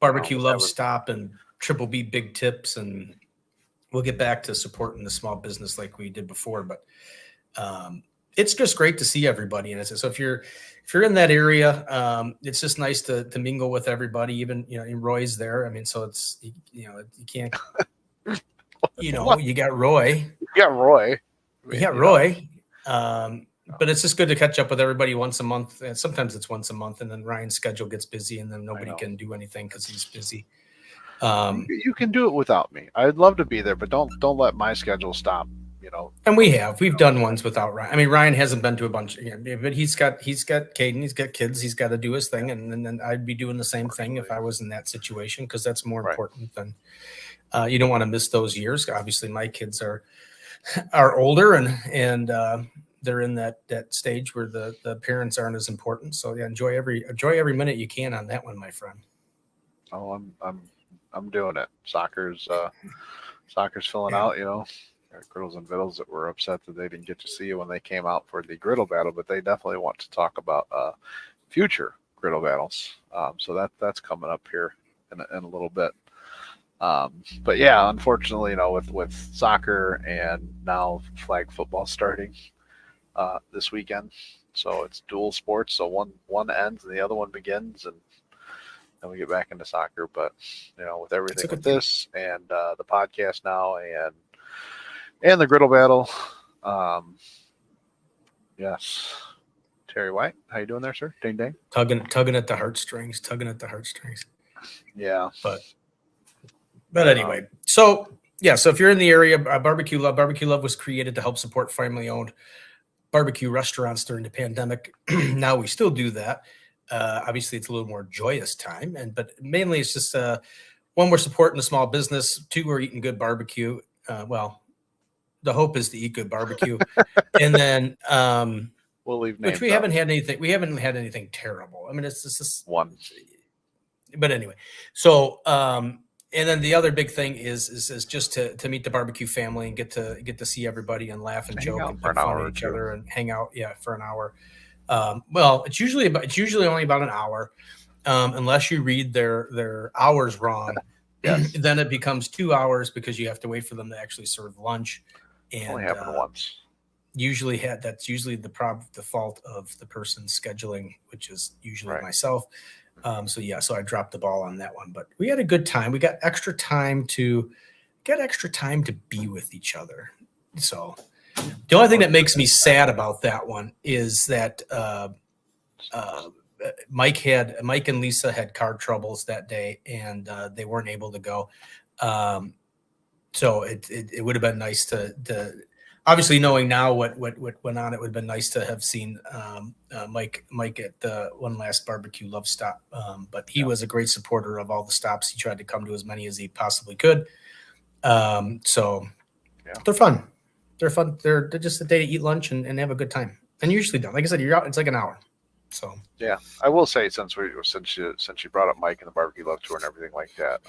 BBQ Love Stop and Triple B Big Tips, and we'll get back to supporting the small business like we did before. But it's just great to see everybody. And so if you're in that area, it's just nice to mingle with everybody. Even Roy's there. I mean, so it's you can't. You got Roy. You got Roy. But it's just good to catch up with everybody once a month. And sometimes it's once a month, and then Ryan's schedule gets busy, and then nobody can do anything because he's busy. You can do it without me. I'd love to be there, but don't let my schedule stop. And we've done ones without Ryan. I mean, Ryan hasn't been to a bunch, but he's got Caden, he's got kids, he's got to do his thing, and then I'd be doing the same thing if I was in that situation because that's more important than. You don't want to miss those years. Obviously, my kids are older and they're in that stage where the parents aren't as important. So yeah, enjoy every minute you can on that one, my friend. Oh, I'm doing it. Soccer's filling out. Griddles and Vittles that were upset that they didn't get to see you when they came out for the griddle battle, but they definitely want to talk about future griddle battles. So that's coming up here in a little bit. But yeah, unfortunately, with soccer and now flag football starting this weekend, so it's dual sports. So one ends and the other one begins, and then we get back into soccer. But with everything with this and the podcast now and the griddle battle, yes. Terry White, how you doing there, sir? Ding ding. Tugging at the heartstrings. Yeah, But anyway, so if you're in the area, BBQ Love was created to help support family-owned barbecue restaurants during the pandemic. Now we still do that. Obviously, it's a little more joyous time, but mainly it's just one, we're supporting a small business. Two, we're eating good barbecue. Well, the hope is to eat good barbecue, and then we'll leave. Which we haven't had anything. We haven't had anything terrible. I mean, it's just one. But anyway, so. And then the other big thing is just to meet the barbecue family and get to see everybody and laugh and joke and pick fun at each other and hang out, for an hour. Well, it's usually only about an hour, unless you read their hours wrong. Yes. Then it becomes 2 hours because you have to wait for them to actually serve lunch. And only happened once. That's usually the fault of the person scheduling, which is usually myself. So I dropped the ball on that one, but we had a good time. We got extra time to be with each other. So the only thing that makes me sad about that one is that Mike and Lisa had car troubles that day, and they weren't able to go. So it would have been nice to obviously knowing now what went on, it would have been nice to have seen Mike at the one last BBQ Love Stop. But he was a great supporter of all the stops. He tried to come to as many as he possibly could. So they're fun. They're fun. They're just a day to eat lunch and have a good time. And usually done. Like I said, you're out. It's like an hour. So yeah, I will say since you brought up Mike and the BBQ Love Tour and everything like that,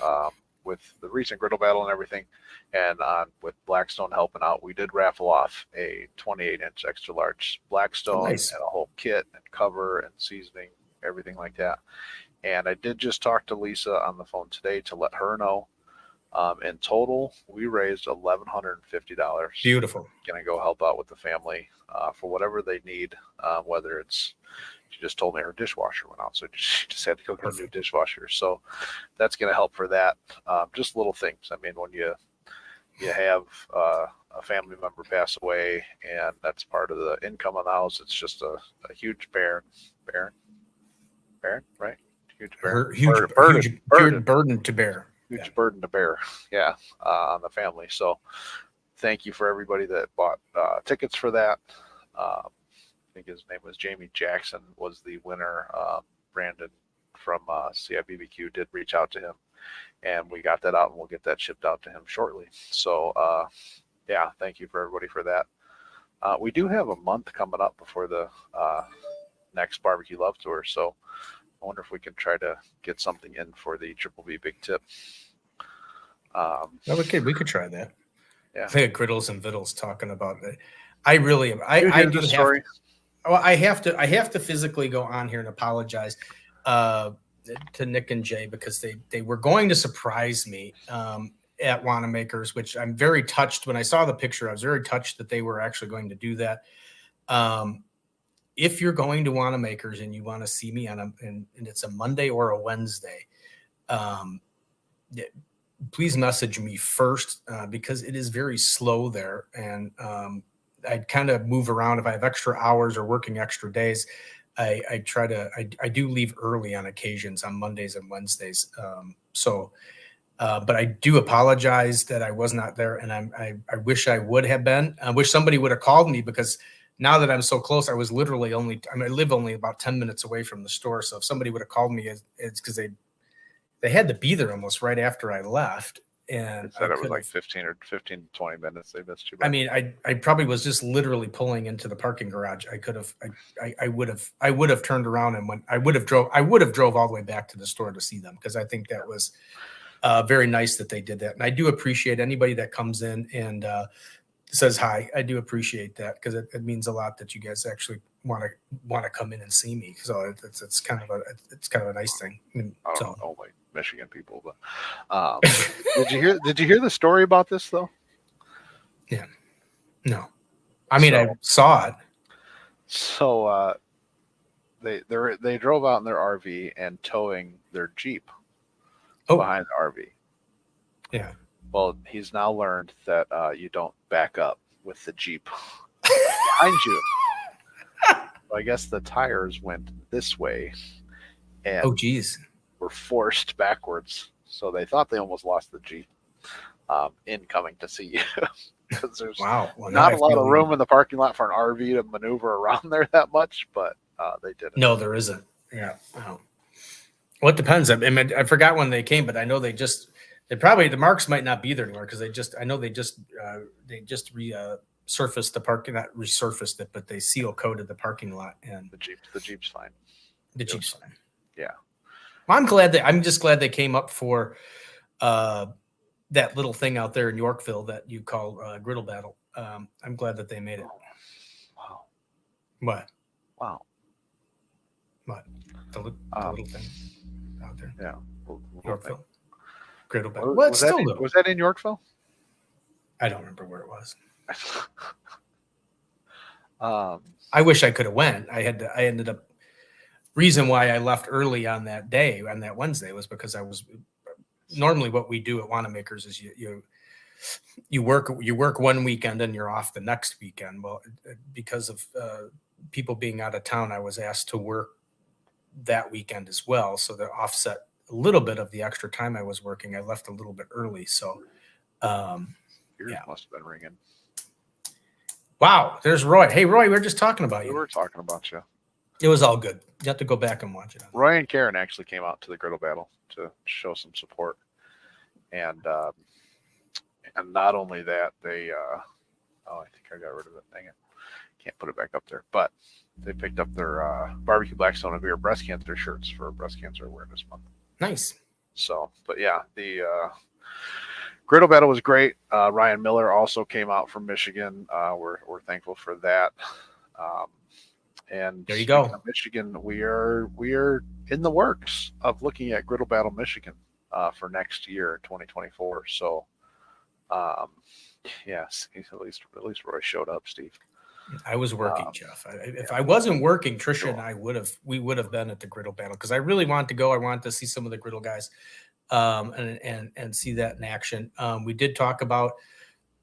with the recent griddle battle and everything, and with Blackstone helping out, we did raffle off a 28-inch extra large Blackstone and a whole kit and cover and seasoning, everything like that. And I did just talk to Lisa on the phone today to let her know In total, we raised $1,150. Beautiful. Going to go help out with the family for whatever they need, whether it's, she just told me her dishwasher went out, so she just had to go get a new dishwasher. So that's going to help for that. Just little things. I mean, when you have a family member pass away, and that's part of the income of the house, it's just a huge Baron, right? Huge burden to bear. Huge burden to bear, yeah, on the family. So thank you for everybody that bought tickets for that. I think his name was Jamie Jackson was the winner. Brandon from CIBBQ did reach out to him, and we got that out, and we'll get that shipped out to him shortly. So yeah, thank you for everybody for that. We do have a month coming up before the next BBQ Love Tour, so I wonder if we can try to get something in for the Triple B Big Tip. No, we could try that. Yeah. I think Griddles and Vittles talking about it. I really am. I do have. Story? Well, I have to physically go on here and apologize to Nick and Jay, because they were going to surprise me at Wanamaker's, which I'm very touched. When I saw the picture, I was very touched that they were actually going to do that. If you're going to Wanamaker's and you want to see me and it's a Monday or a Wednesday, please message me first, because it is very slow there. And I'd kind of move around if I have extra hours or working extra days. I do leave early on occasions on Mondays and Wednesdays. But I do apologize that I was not there, and I wish I would have been. I wish somebody would have called me, because now that I'm so close, I was literally I live only about 10 minutes away from the store. So if somebody would have called me, it's because they had to be there almost right after I left. And said it was like 15 to 20 minutes. They missed you. I mean, I probably was just literally pulling into the parking garage. I would have turned around and I would have drove all the way back to the store to see them, because I think that was very nice that they did that. And I do appreciate anybody that comes in and says hi. I do appreciate that, because it means a lot that you guys actually want to come in and see me. So it's kind of a nice thing. So only Michigan people, but did you hear the story about this though? Yeah, no, I mean, I saw it. So they drove out in their RV and towing their Jeep behind the RV. Yeah. Well, he's now learned that you don't back up with the Jeep behind you. So I guess the tires went this way, and were forced backwards. So they thought they almost lost the Jeep in coming to see you, because there's not a lot of room in the parking lot for an RV to maneuver around there that much. But they didn't. No, there isn't. Yeah. Well, it depends. I mean, I forgot when they came, but I know the marks might not be there anymore, because they just resurfaced the parking, not resurfaced it, but they seal coated the parking lot, and the Jeep's fine. The Jeep's fine. Yeah. Well, I'm just glad they came up for that little thing out there in Yorkville that you call Griddle Battle. I'm glad that they made it. Wow. What? Wow. What? The little thing out there. Yeah. Yorkville. Griddle Battle. Was that in Yorkville? I don't remember where it was. I wish I could have went. I ended up. Reason why I left early on that day, on that Wednesday, was because I was normally what we do at Wanamaker's is you work one weekend and you're off the next weekend. Well, because of people being out of town, I was asked to work that weekend as well. So to offset a little bit of the extra time I was working, I left a little bit early. So yours must have been ringing. Wow, there's Roy. Hey, Roy, we were just talking about you. We were talking about you. It was all good. You have to go back and watch it. Roy and Karen actually came out to the Griddle Battle to show some support, and not only that, they I think I got rid of it. Dang it, can't put it back up there. But they picked up their Barbecue Blackstone and Beer breast cancer shirts for Breast Cancer Awareness Month. Nice. So, but yeah, the Griddle Battle was great. Ryan Miller also came out from Michigan. We're thankful for that. And there you go. Michigan, we are in the works of looking at Griddle Battle Michigan. for next year, 2024. So, yes, at least Roy showed up, Steve. I was working, Jeff. If I wasn't working, Trisha Sure. and I would have been at the griddle battle because I really wanted to go. I wanted to see some of the griddle guys, and see that in action. We did talk about,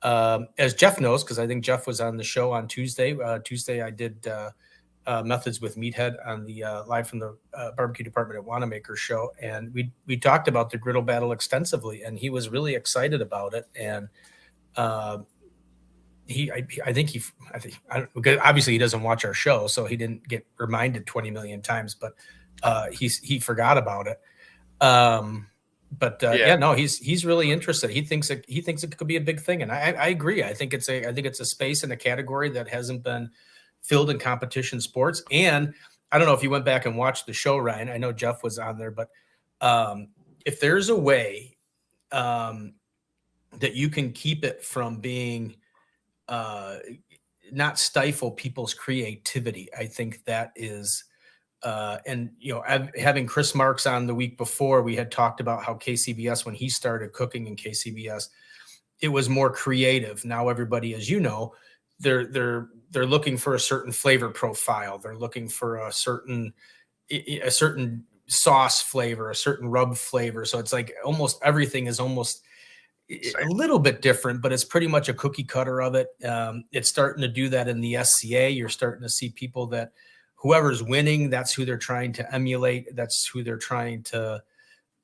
as Jeff knows, because I think Jeff was on the show on Tuesday. Tuesday I did Methods with Meathead on the live from the barbecue department at Wanamaker show, and we talked about the griddle battle extensively, and he was really excited about it. And I think because obviously he doesn't watch our show, so he didn't get reminded 20 million times, but he forgot about it. No, he's really interested. He thinks it could be a big thing, and I agree. I think it's a space and a category that hasn't been filled in competition sports. And I don't know if you went back and watched the show, Ryan. I know Jeff was on there, but if there's a way that you can keep it from being not stifle people's creativity, I think that is. And having Chris Marks on the week before, we had talked about how KCBS, when he started cooking in KCBS, it was more creative. Now everybody, as you know, they're looking for a certain flavor profile. They're looking for a certain sauce flavor, a certain rub flavor. So it's like almost everything is almost a little bit different, but it's pretty much a cookie cutter of it. It's starting to do that in the SCA. You're starting to see people that whoever's winning, that's who they're trying to emulate. That's who they're trying to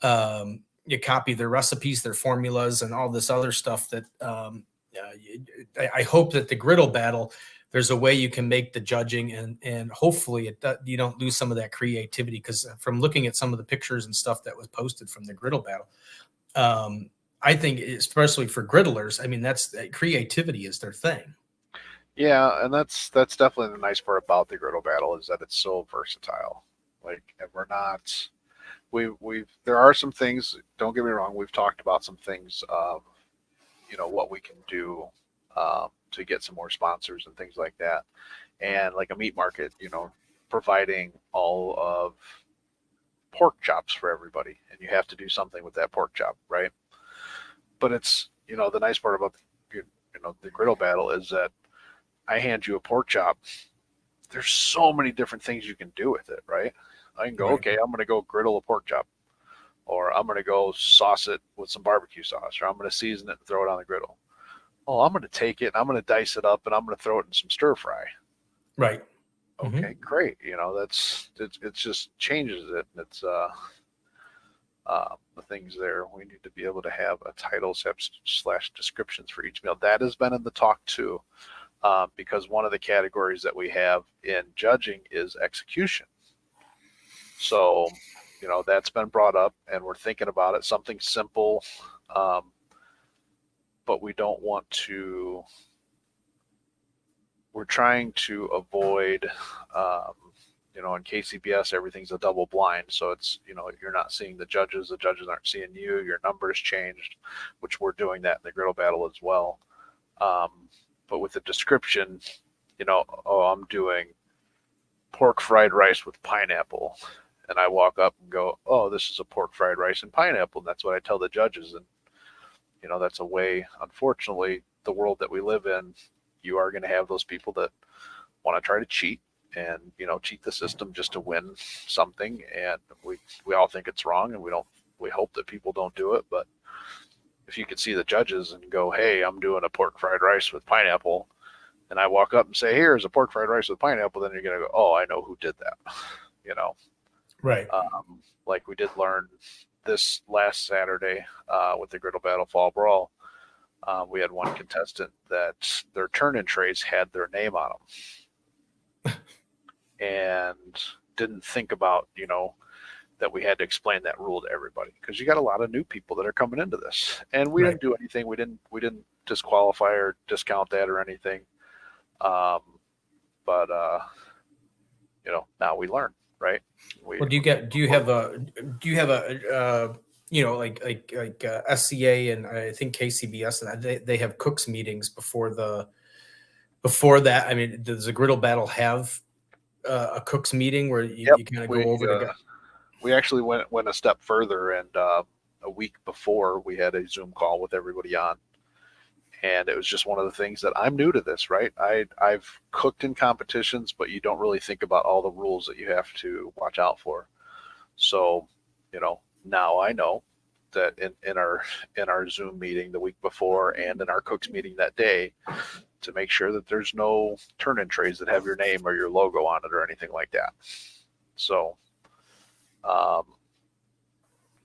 copy their recipes, their formulas, and all this other stuff that I hope that the griddle battle, there's a way you can make the judging and hopefully you don't lose some of that creativity, because from looking at some of the pictures and stuff that was posted from the griddle battle, I think especially for griddlers, I mean, that's creativity is their thing. Yeah, and that's definitely the nice part about the griddle battle is that it's so versatile. Like, and we're not, there are some things. Don't get me wrong. We've talked about some things of, what we can do to get some more sponsors and things like that, and like a meat market, providing all of pork chops for everybody, and you have to do something with that pork chop, right? But it's, the nice part about the griddle battle is that I hand you a pork chop. There's so many different things you can do with it, right? I can go, okay, I'm going to go griddle a pork chop, or I'm going to go sauce it with some barbecue sauce, or I'm going to season it and throw it on the griddle. Oh, I'm going to take it and I'm going to dice it up and I'm going to throw it in some stir fry. Right. Okay, great. It just changes it. It's the things there. We need to be able to have a titles / descriptions for each meal. That has been in the talk too, because one of the categories that we have in judging is execution. So, that's been brought up, and we're thinking about it. Something simple, but we don't want to. We're trying to avoid. In KCBS, everything's a double blind. So it's, you're not seeing the judges aren't seeing you, your numbers changed, which we're doing that in the griddle battle as well. But with the description, I'm doing pork fried rice with pineapple. And I walk up and go, oh, this is a pork fried rice and pineapple. And that's what I tell the judges. And, that's a way, unfortunately, the world that we live in, you are going to have those people that want to try to cheat. And cheat the system just to win something, and we all think it's wrong, and we hope that people don't do it. But if you could see the judges and go, hey, I'm doing a pork fried rice with pineapple, and I walk up and say, here's a pork fried rice with pineapple, then you're gonna go, oh, I know who did that. Right. Like we did learn this last Saturday with the griddle battle fall brawl. We had one contestant that their turn-in trays had their name on them. And didn't think about, that we had to explain that rule to everybody, because you got a lot of new people that are coming into this, and we didn't do anything. We didn't disqualify or discount that or anything. But now we learn, right? Do you have a like SCA and I think KCBS, and they have cooks meetings before that. I mean, does the griddle battle have a cooks meeting where you kind of go over the? We actually went a step further, and a week before we had a Zoom call with everybody on. And it was just one of the things that I'm new to this, right? I've cooked in competitions, but you don't really think about all the rules that you have to watch out for. So, now I know that in our Zoom meeting the week before and in our cooks meeting that day, to make sure that there's no turn-in trays that have your name or your logo on it or anything like that. So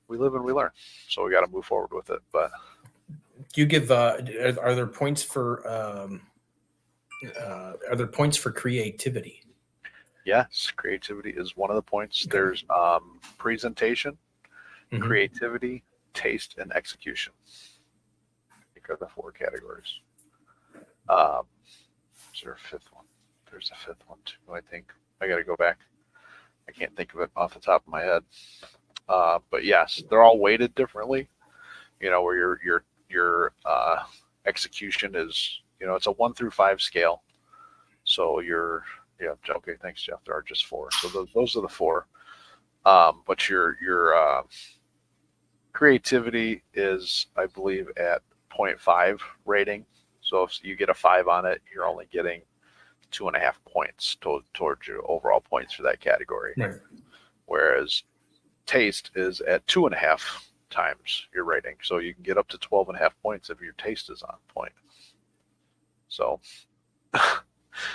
we live and we learn. So we got to move forward with it. But do you give? Are there points for? Are there points for creativity? yes, creativity is one of the points. Okay. There's presentation, creativity, taste, and execution. I think are the 4 categories. Is there a 5th one? There's a 5th one too. I think I got to go back. I can't think of it off the top of my head. But yes, they're all weighted differently. Where your execution is, it's a 1 through 5 scale. So okay, thanks, Jeff. There are just 4. So those are the 4. But your creativity is, I believe, at 0.5 rating. So if you get a 5 on it, you're only getting 2.5 points towards your overall points for that category. Right. Whereas taste is at 2.5 times your rating. So you can get up to 12.5 points if your taste is on point. So I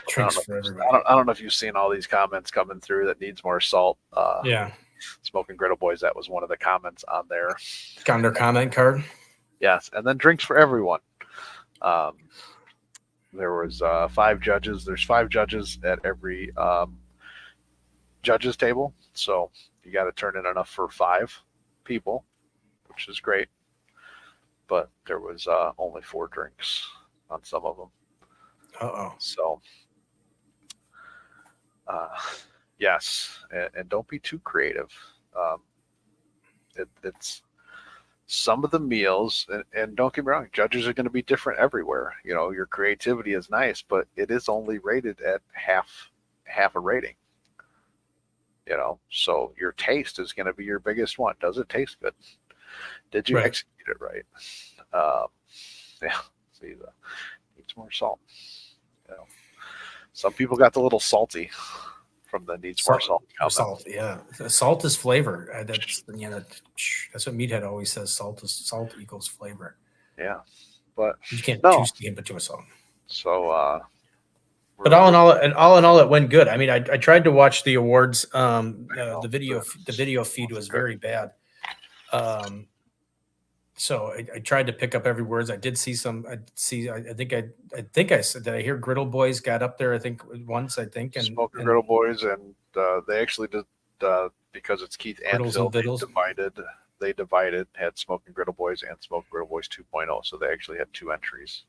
don't know if you've seen all these comments coming through that needs more salt. Yeah. Smoking Griddle Boys, that was one of the comments on there. On their comment card. Yes. And then drinks for everyone. There was 5 judges. There's 5 judges at every judges table. So you got to turn in enough for 5 people, which is great. But there was only 4 drinks on some of them. Uh-oh. So, yes. And don't be too creative. It's some of the meals, and don't get me wrong, judges are going to be different everywhere. Your creativity is nice, but it is only rated at half a rating. So your taste is going to be your biggest one. Does it taste good? Did you execute it right? Yeah. See, needs more salt. Some people got the little salty from the needs more salt. Salt, yeah. Salt is flavor. That's what Meathead always says. Salt equals flavor. Yeah, but you can't choose to give it to a salt. So, but all in all, it went good. I mean, I tried to watch the awards. The video feed was very bad. So I tried to pick up every word. I did see some. I think I said that I hear Griddle Boys got up there. I think once. And Smoking Griddle Boys, and they actually did because it's Keith and Phil. They divided. Had Smoking Griddle Boys and Smoking Griddle Boys 2.0. So they actually had 2 entries.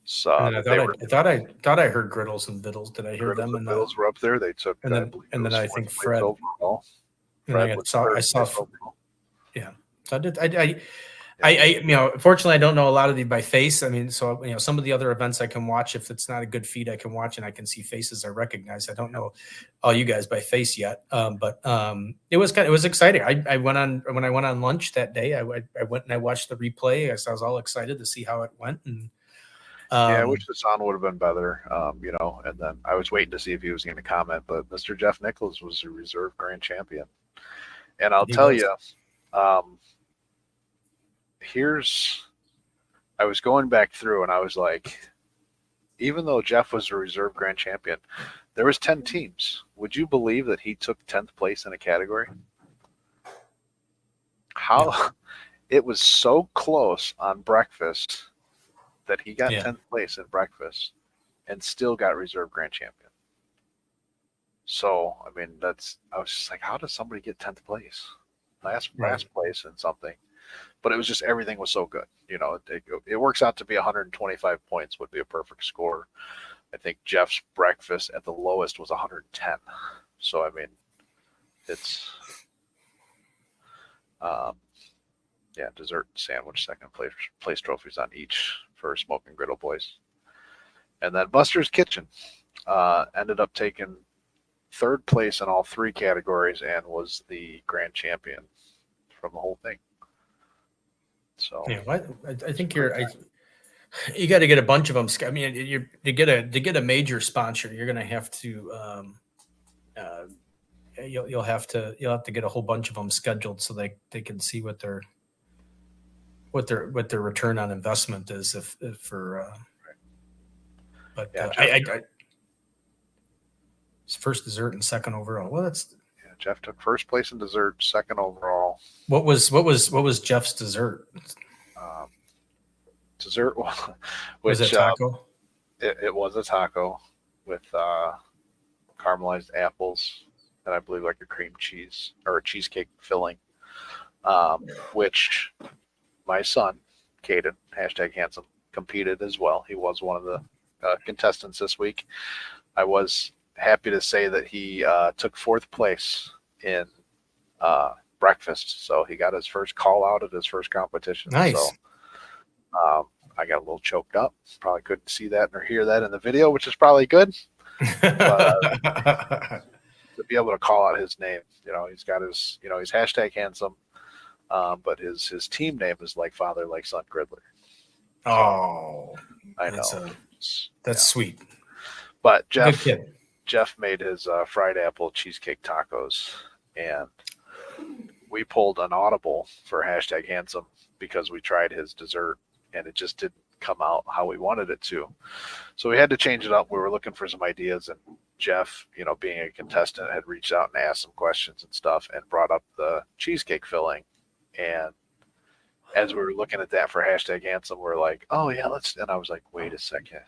So I thought I heard Griddles and Vittles. Did I hear them? And Vittles were up there. They took. And then I think Fred. Overall. I saw. Yeah. So fortunately I don't know a lot of these by face. I mean, so, some of the other events I can watch, if it's not a good feed, I can watch and I can see faces I recognize. I don't know all you guys by face yet. But it was exciting. I went when I went on lunch that day, I went and I watched the replay. I was all excited to see how it went. And I wish the sound would have been better. And then I was waiting to see if he was going to comment, but Mr. Jeff Nichols was a reserve grand champion. And I'll tell you, I was going back through and I was like, even though Jeff was a reserve grand champion, there was 10 teams. Would you believe that he took 10th place in a category? It was so close on breakfast that he got 10th place in breakfast and still got reserve grand champion. So, I mean, I was just like, how does somebody get 10th place? Last place in something. But it was just, everything was so good. It works out to be 125 points would be a perfect score. I think Jeff's breakfast at the lowest was 110. So, I mean, it's, dessert and sandwich, second place trophies on each for Smoking Griddle Boys. And then Buster's Kitchen ended up taking 3rd place in all 3 categories and was the grand champion from the whole thing. So Yeah, I think you got to get a bunch of them. I mean, to get a major sponsor, you're going to have to you'll have to get a whole bunch of them scheduled so they can see what their return on investment is if for. But yeah, I it's first dessert and second overall. Well, that's Jeff took first place in dessert, second overall. what was Jeff's dessert? Dessert, Was which it taco? it was a taco with caramelized apples and I believe like a cream cheese or a cheesecake filling, which my son, Caden, #handsome, competed as well. He was one of the contestants this week. I was happy to say that he took fourth place in breakfast. So he got his first call out at his first competition. Nice. So I got a little choked up. Probably couldn't see that or hear that in the video, which is probably good. But, to be able to call out his name, he's got his, he's #handsome, but his team name is like father, like son, Gridler. Oh, I know. That's sweet. But Jeff made his fried apple cheesecake tacos, and we pulled an audible for #handsome because we tried his dessert, and it just didn't come out how we wanted it to. So we had to change it up. We were looking for some ideas, and Jeff, being a contestant, had reached out and asked some questions and stuff and brought up the cheesecake filling. And as we were looking at that for #handsome, we're like, oh yeah, and I was like, wait a second.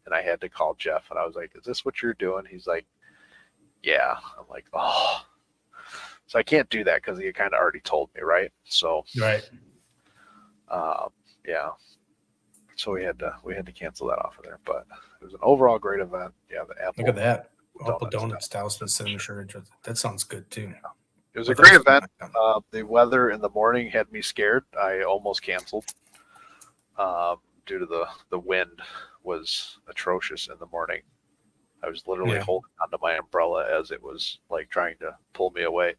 And I had to call Jeff and I was like, is this what you're doing? He's like, yeah. I'm like, oh. So I can't do that because he kind of already told me, right? So right. Yeah. So we had to cancel that off of there. But it was an overall great event. Yeah, the apple. Look at that. Apple donuts, Talisman, cinnamon sugar. That sounds good too. Yeah. It was a great event. The weather in the morning had me scared. I almost canceled due to the wind was atrocious in the morning. I was literally holding onto my umbrella as it was like trying to pull me away.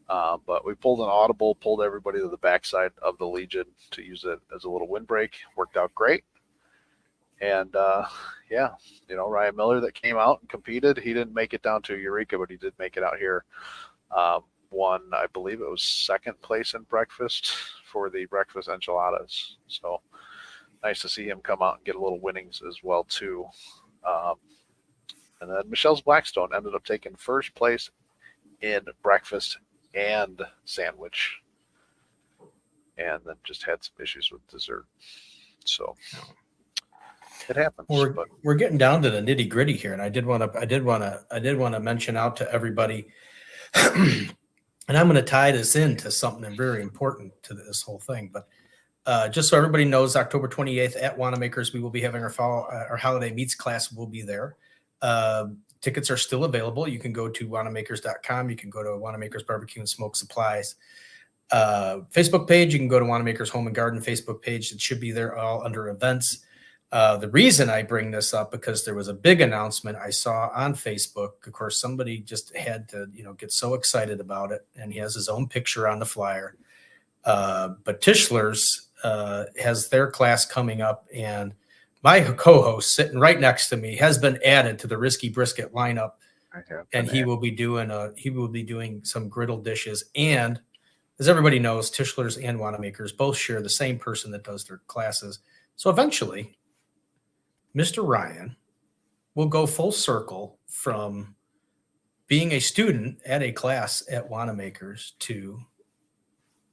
But we pulled an audible, pulled everybody to the backside of the Legion to use it as a little windbreak. Worked out great. And Ryan Miller that came out and competed, he didn't make it down to Eureka, but he did make it out here. Won, I believe it was second place in breakfast for the breakfast enchiladas. So nice to see him come out and get a little winnings as well too. And then Michelle's Blackstone ended up taking first place in breakfast and sandwich, and then just had some issues with dessert. So it happens. We're getting down to the nitty gritty here, and I did want to mention out to everybody, and I'm going to tie this into something very important to this whole thing. But just so everybody knows, October 28th at Wanamaker's, we will be having our holiday meats class. Will be there. Tickets are still available. You can go to Wanamakers.com. You can go to Wanamaker's Barbecue and Smoke Supplies Facebook page. You can go to Wanamaker's Home and Garden Facebook page. It should be there all under events. The reason I bring this up because there was a big announcement I saw on Facebook. Of course, somebody just had to, get so excited about it, and he has his own picture on the flyer. But Tischler's has their class coming up, and my co-host sitting right next to me has been added to the Risky Brisket lineup, and he will be doing some griddle dishes. And as everybody knows, Tischler's and Wanamaker's both share the same person that does their classes. So eventually, Mr. Ryan will go full circle from being a student at a class at Wanamaker's to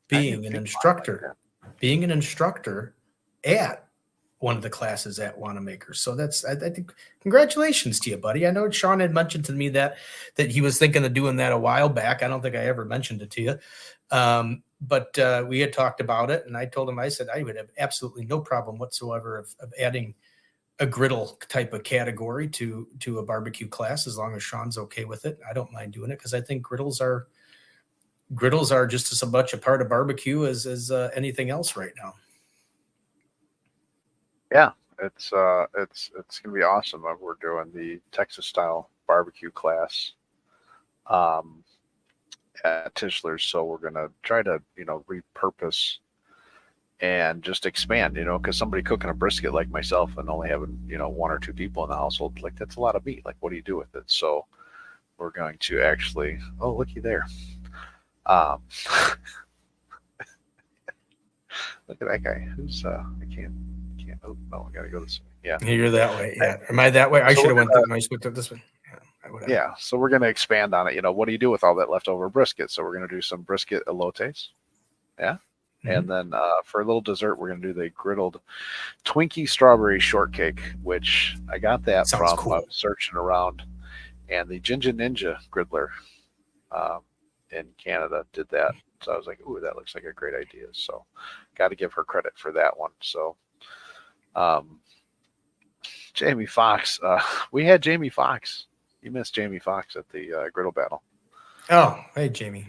being an instructor at one of the classes at Wanamaker's. So I think congratulations to you, buddy. I know Sean had mentioned to me that he was thinking of doing that a while back. I don't think I ever mentioned it to you. But we had talked about it, and I told him, I said, I would have absolutely no problem whatsoever of adding a griddle type of category to a barbecue class, as long as Sean's okay with it. I don't mind doing it because I think griddles are just as much a part of barbecue as anything else right now. Yeah, it's gonna be awesome. We're doing the Texas style barbecue class at Tischler's, so we're gonna try to repurpose and just expand, because somebody cooking a brisket like myself and only having, 1 or 2 people in the household, like that's a lot of meat. Like, what do you do with it? So we're going to actually, oh, looky there. Look at that guy. Who's, I can't, oh, no, I got to go this way. Yeah. You're that way. Yeah. Am I that way? I So should have we're went this way. Yeah. Whatever. Yeah. So we're going to expand on it. What do you do with all that leftover brisket? So we're going to do some brisket elotes. Yeah. And then for a little dessert, we're going to do the griddled Twinkie strawberry shortcake, which I got that Sounds from cool. searching around. And the Ginger Ninja griddler in Canada did that. So I was like, ooh, that looks like a great idea. So got to give her credit for that one. So Jamie Foxx, we had Jamie Foxx. You missed Jamie Foxx at the griddle battle. Oh, hey, Jamie.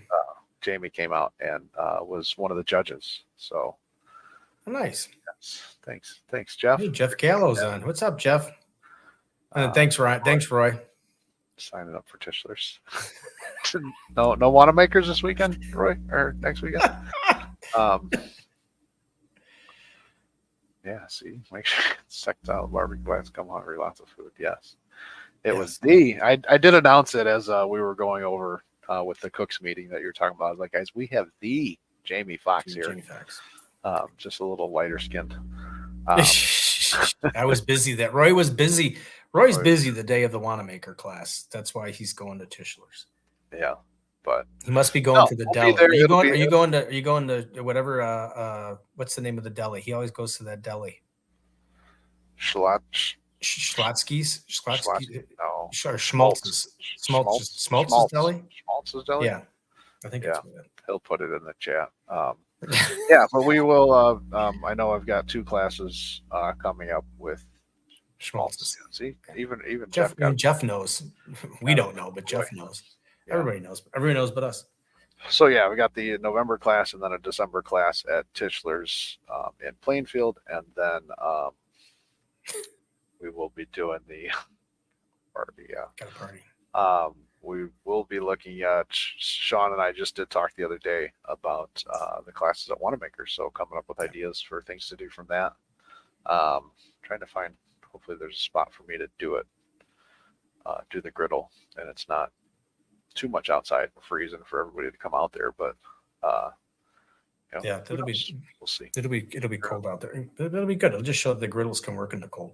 Jamie came out and was one of the judges. So Nice. yes, thanks, Jeff. Hey, Jeff Gallo's on. What's up, Jeff? And thanks, Ryan. Thanks, Roy. Signing up for Tischler's. No Wanamaker's this weekend, Roy, or next weekend. Yeah, see, make sure it's checked out. Barbecue Blast, come hungry, lots of food. Yes, it was I did announce it as we were going over with the cooks meeting that you were talking about. I was like, guys, we have the Jamie Foxx here. Jamie Foxx. Just a little lighter skinned. I was busy. Roy was busy. Roy's busy the day of the Wanamaker class. That's why he's going to Tischler's. Yeah, but he must be going to the deli. Are you going to whatever? What's the name of the deli? He always goes to that deli. Schlotzsky's? No. Schmaltz's. Schmaltz's deli? Schmaltz's deli? Yeah. I think that's it. He'll put it in the chat. Yeah, but we will. I know I've got 2 classes coming up with Schmaltz's. See, even Jeff knows. We don't know, but Jeff knows. Yeah. Everybody knows. Everybody knows but us. So yeah, we got the November class and then a December class at Tischler's in Plainfield, and then we will be doing the party. Yeah, got a party. We will be looking at. Sean and I just did talk the other day about the classes at Wanamaker, so coming up with ideas for things to do from that. Trying to find. Hopefully, there's a spot for me to do it. Do the griddle, and it's not too much outside freezing for everybody to come out there, but yeah, we'll see. It'll be cold out there. It'll be good. It'll just show that the griddles can work in the cold.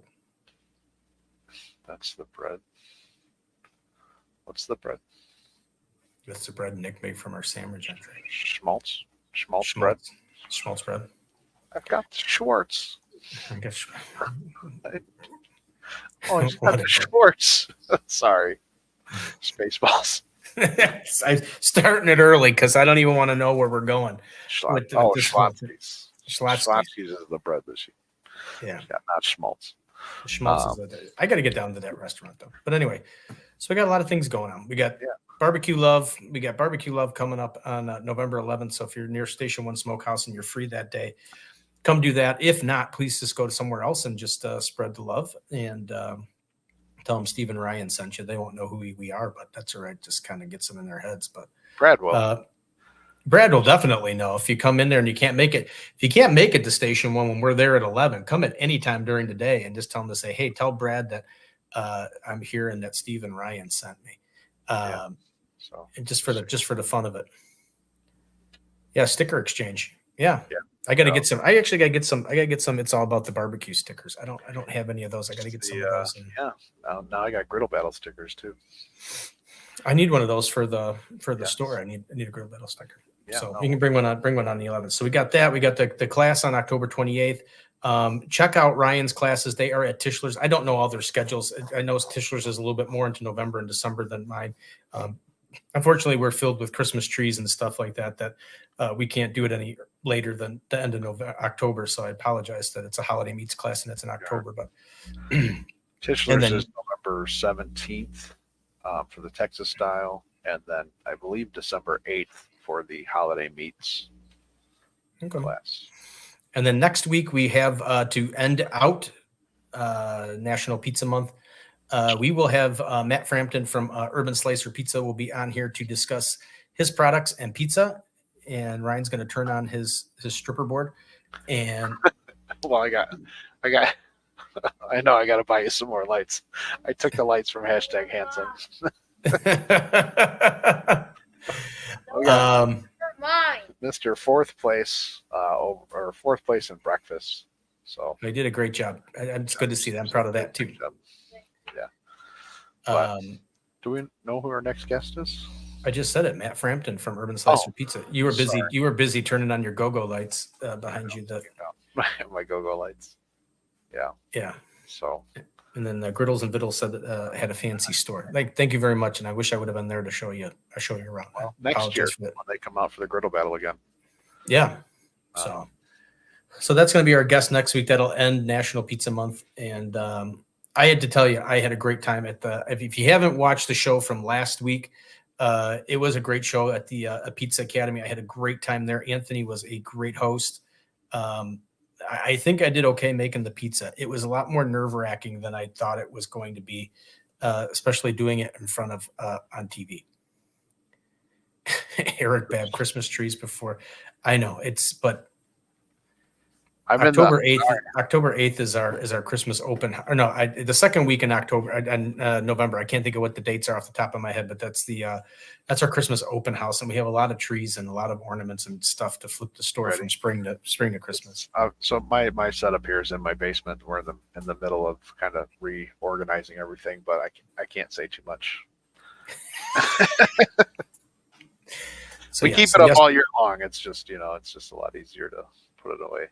That's the bread. What's the bread? That's the bread Nick made from our sandwich. I think. Schmaltz bread. Schmaltz bread. I've got the Schwartz. I guess. Oh, I got the Schwartz. Sorry. Spaceballs. I'm starting it early because I don't even want to know where we're going. Schlotzsky's. Schlotzsky's is the bread that she. Yeah, not Schmaltz. Schmaltz I got to get down to that restaurant though. But anyway, so we got a lot of things going on. We got BBQ Love. We got BBQ Love coming up on November 11th. So if you're near Station One Smokehouse and you're free that day, come do that. If not, please just go to somewhere else and just spread the love and tell them Steve and Ryan sent you. They won't know who we are, but that's all right. Just kind of gets them in their heads. But Brad will. Brad will definitely know if you come in there and you can't make it. If you can't make it to Station One when we're there at 11, come at any time during the day and just tell them to say, "Hey, tell Brad that I'm here and that Steve and Ryan sent me." So and just for the fun of it. Yeah, sticker exchange. Yeah. I got to get some. I actually got to get some. I got to get some. It's all about the barbecue stickers. I don't have any of those. I got to get some of those. Now I got griddle battle stickers too. I need one of those for the store. I need a griddle battle sticker. You can bring one on the 11th. So we got that. We got the class on October 28th. Check out Ryan's classes. They are at Tischler's. I don't know all their schedules. I know Tischler's is a little bit more into November and December than mine. Unfortunately, we're filled with Christmas trees and stuff like that we can't do it any later than the end of October. So I apologize that it's a holiday meets class and it's in October. But Tischler's is November 17th for the Texas style, and then I believe December 8th for the holiday meets class. And then next week we have to end out National Pizza Month. We will have Matt Frampton from Urban Slicer Pizza will be on here to discuss his products and pizza. And Ryan's going to turn on his stripper board And Well, I know I got to buy you some more lights. I took the lights from hashtag Handsome. We got Mr. Fourth Place, or fourth place in breakfast. So they did a great job. It's good to see that. I'm proud of that too. Yeah. But Um, do we know who our next guest is? I just said it, Matt Frampton from Urban Slicer Pizza. You were busy. Sorry. You were busy turning on your go-go lights behind you. My go-go lights. Yeah. So. And then Griddles and Vittles said that had a fancy store. Thank you very much, and I wish I would have been there to show you around. Well, next year when they come out for the griddle battle again. Yeah. So that's going to be our guest next week. That'll end National Pizza Month, and I had to tell you, I had a great time at the. If you haven't watched the show from last week, it was a great show at the Pizza Academy. I had a great time there. Anthony was a great host. I think I did okay making the pizza. It was a lot more nerve-wracking than I thought it was going to be, especially doing it in front of on TV. Eric Babb, Christmas trees before. I know but October 8th is our Christmas open. Or no, the second week in October and November. I can't think of what the dates are off the top of my head, but that's our Christmas open house, and we have a lot of trees and a lot of ornaments and stuff to flip the store from spring to Christmas. So my setup here is in my basement. We're in the middle of kind of reorganizing everything, but I can't say too much. We keep it up all year long. It's just a lot easier to put it away.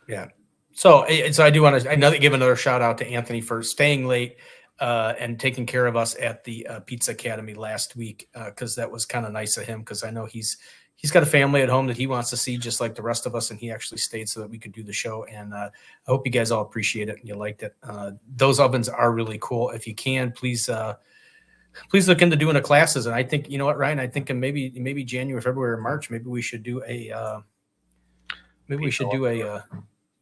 Yeah. So I do want to give another shout out to Anthony for staying late and taking care of us at the Pizza Academy last week, because that was kind of nice of him, because I know he's got a family at home that he wants to see just like the rest of us, and he actually stayed so that we could do the show. And I hope you guys all appreciate it and you liked it. Those ovens are really cool. If you can, please look into doing the classes. And I think, you know what, Ryan, I think in maybe January, February, or March, maybe we should do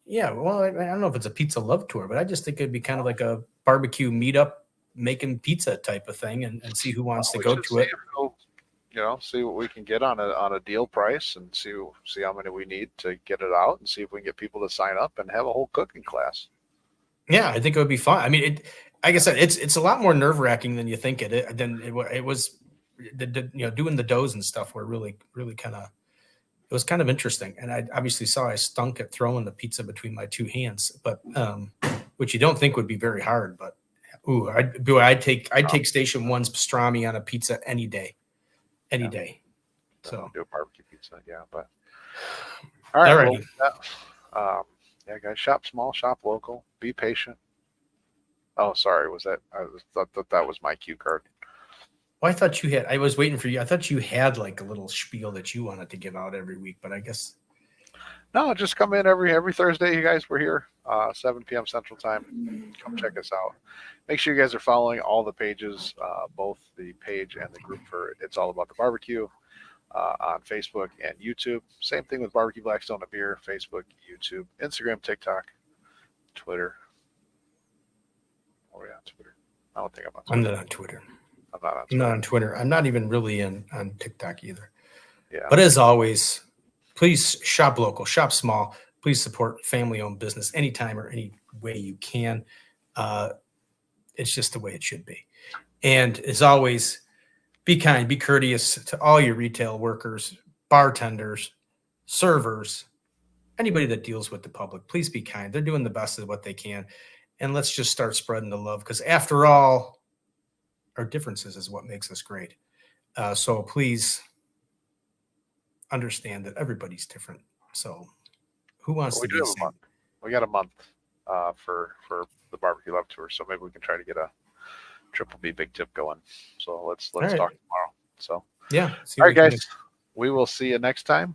yeah, well, I don't know if it's a pizza love tour, but I just think it'd be kind of like a barbecue meetup, making pizza type of thing, and see who wants to go to it. See what we can get on a deal price, and see how many we need to get it out, and see if we can get people to sign up and have a whole cooking class. Yeah, I think it would be fun. I mean, like I said, it's a lot more nerve-wracking than you think it was. Doing the doughs and stuff were really, really it was kind of interesting. And I obviously saw I stunk at throwing the pizza between my two hands, but which you don't think would be very hard. But I'd take Station 1's pastrami on a pizza any day. So do a barbecue pizza, yeah. But all right, yeah, guys, shop small, shop local, be patient. Oh, sorry, I thought that was my cue card. Well, I was waiting for you. I thought you had like a little spiel that you wanted to give out every week, but I guess. No, just come in every Thursday. You guys, we're here, 7 p.m. Central Time. Come check us out. Make sure you guys are following all the pages, both the page and the group for It's All About the Barbecue on Facebook and YouTube. Same thing with Barbecue Blackstone and Beer, Facebook, YouTube, Instagram, TikTok, Twitter. Oh, yeah, Twitter. I don't think I'm on Twitter. I'm not on Twitter. I'm not on Twitter. I'm not even really on TikTok either. Yeah. But as always, please shop local, shop small. Please support family-owned business anytime or any way you can. It's just the way it should be. And as always, be kind, be courteous to all your retail workers, bartenders, servers, anybody that deals with the public. Please be kind. They're doing the best of what they can. And let's just start spreading the love, because after all, our differences is what makes us great. So please understand that everybody's different. So who wants to be the same? We got a month for the Barbecue Love Tour, so maybe we can try to get a Triple B Big Tip going. So let's talk tomorrow. So yeah. All right, guys. We will see you next time.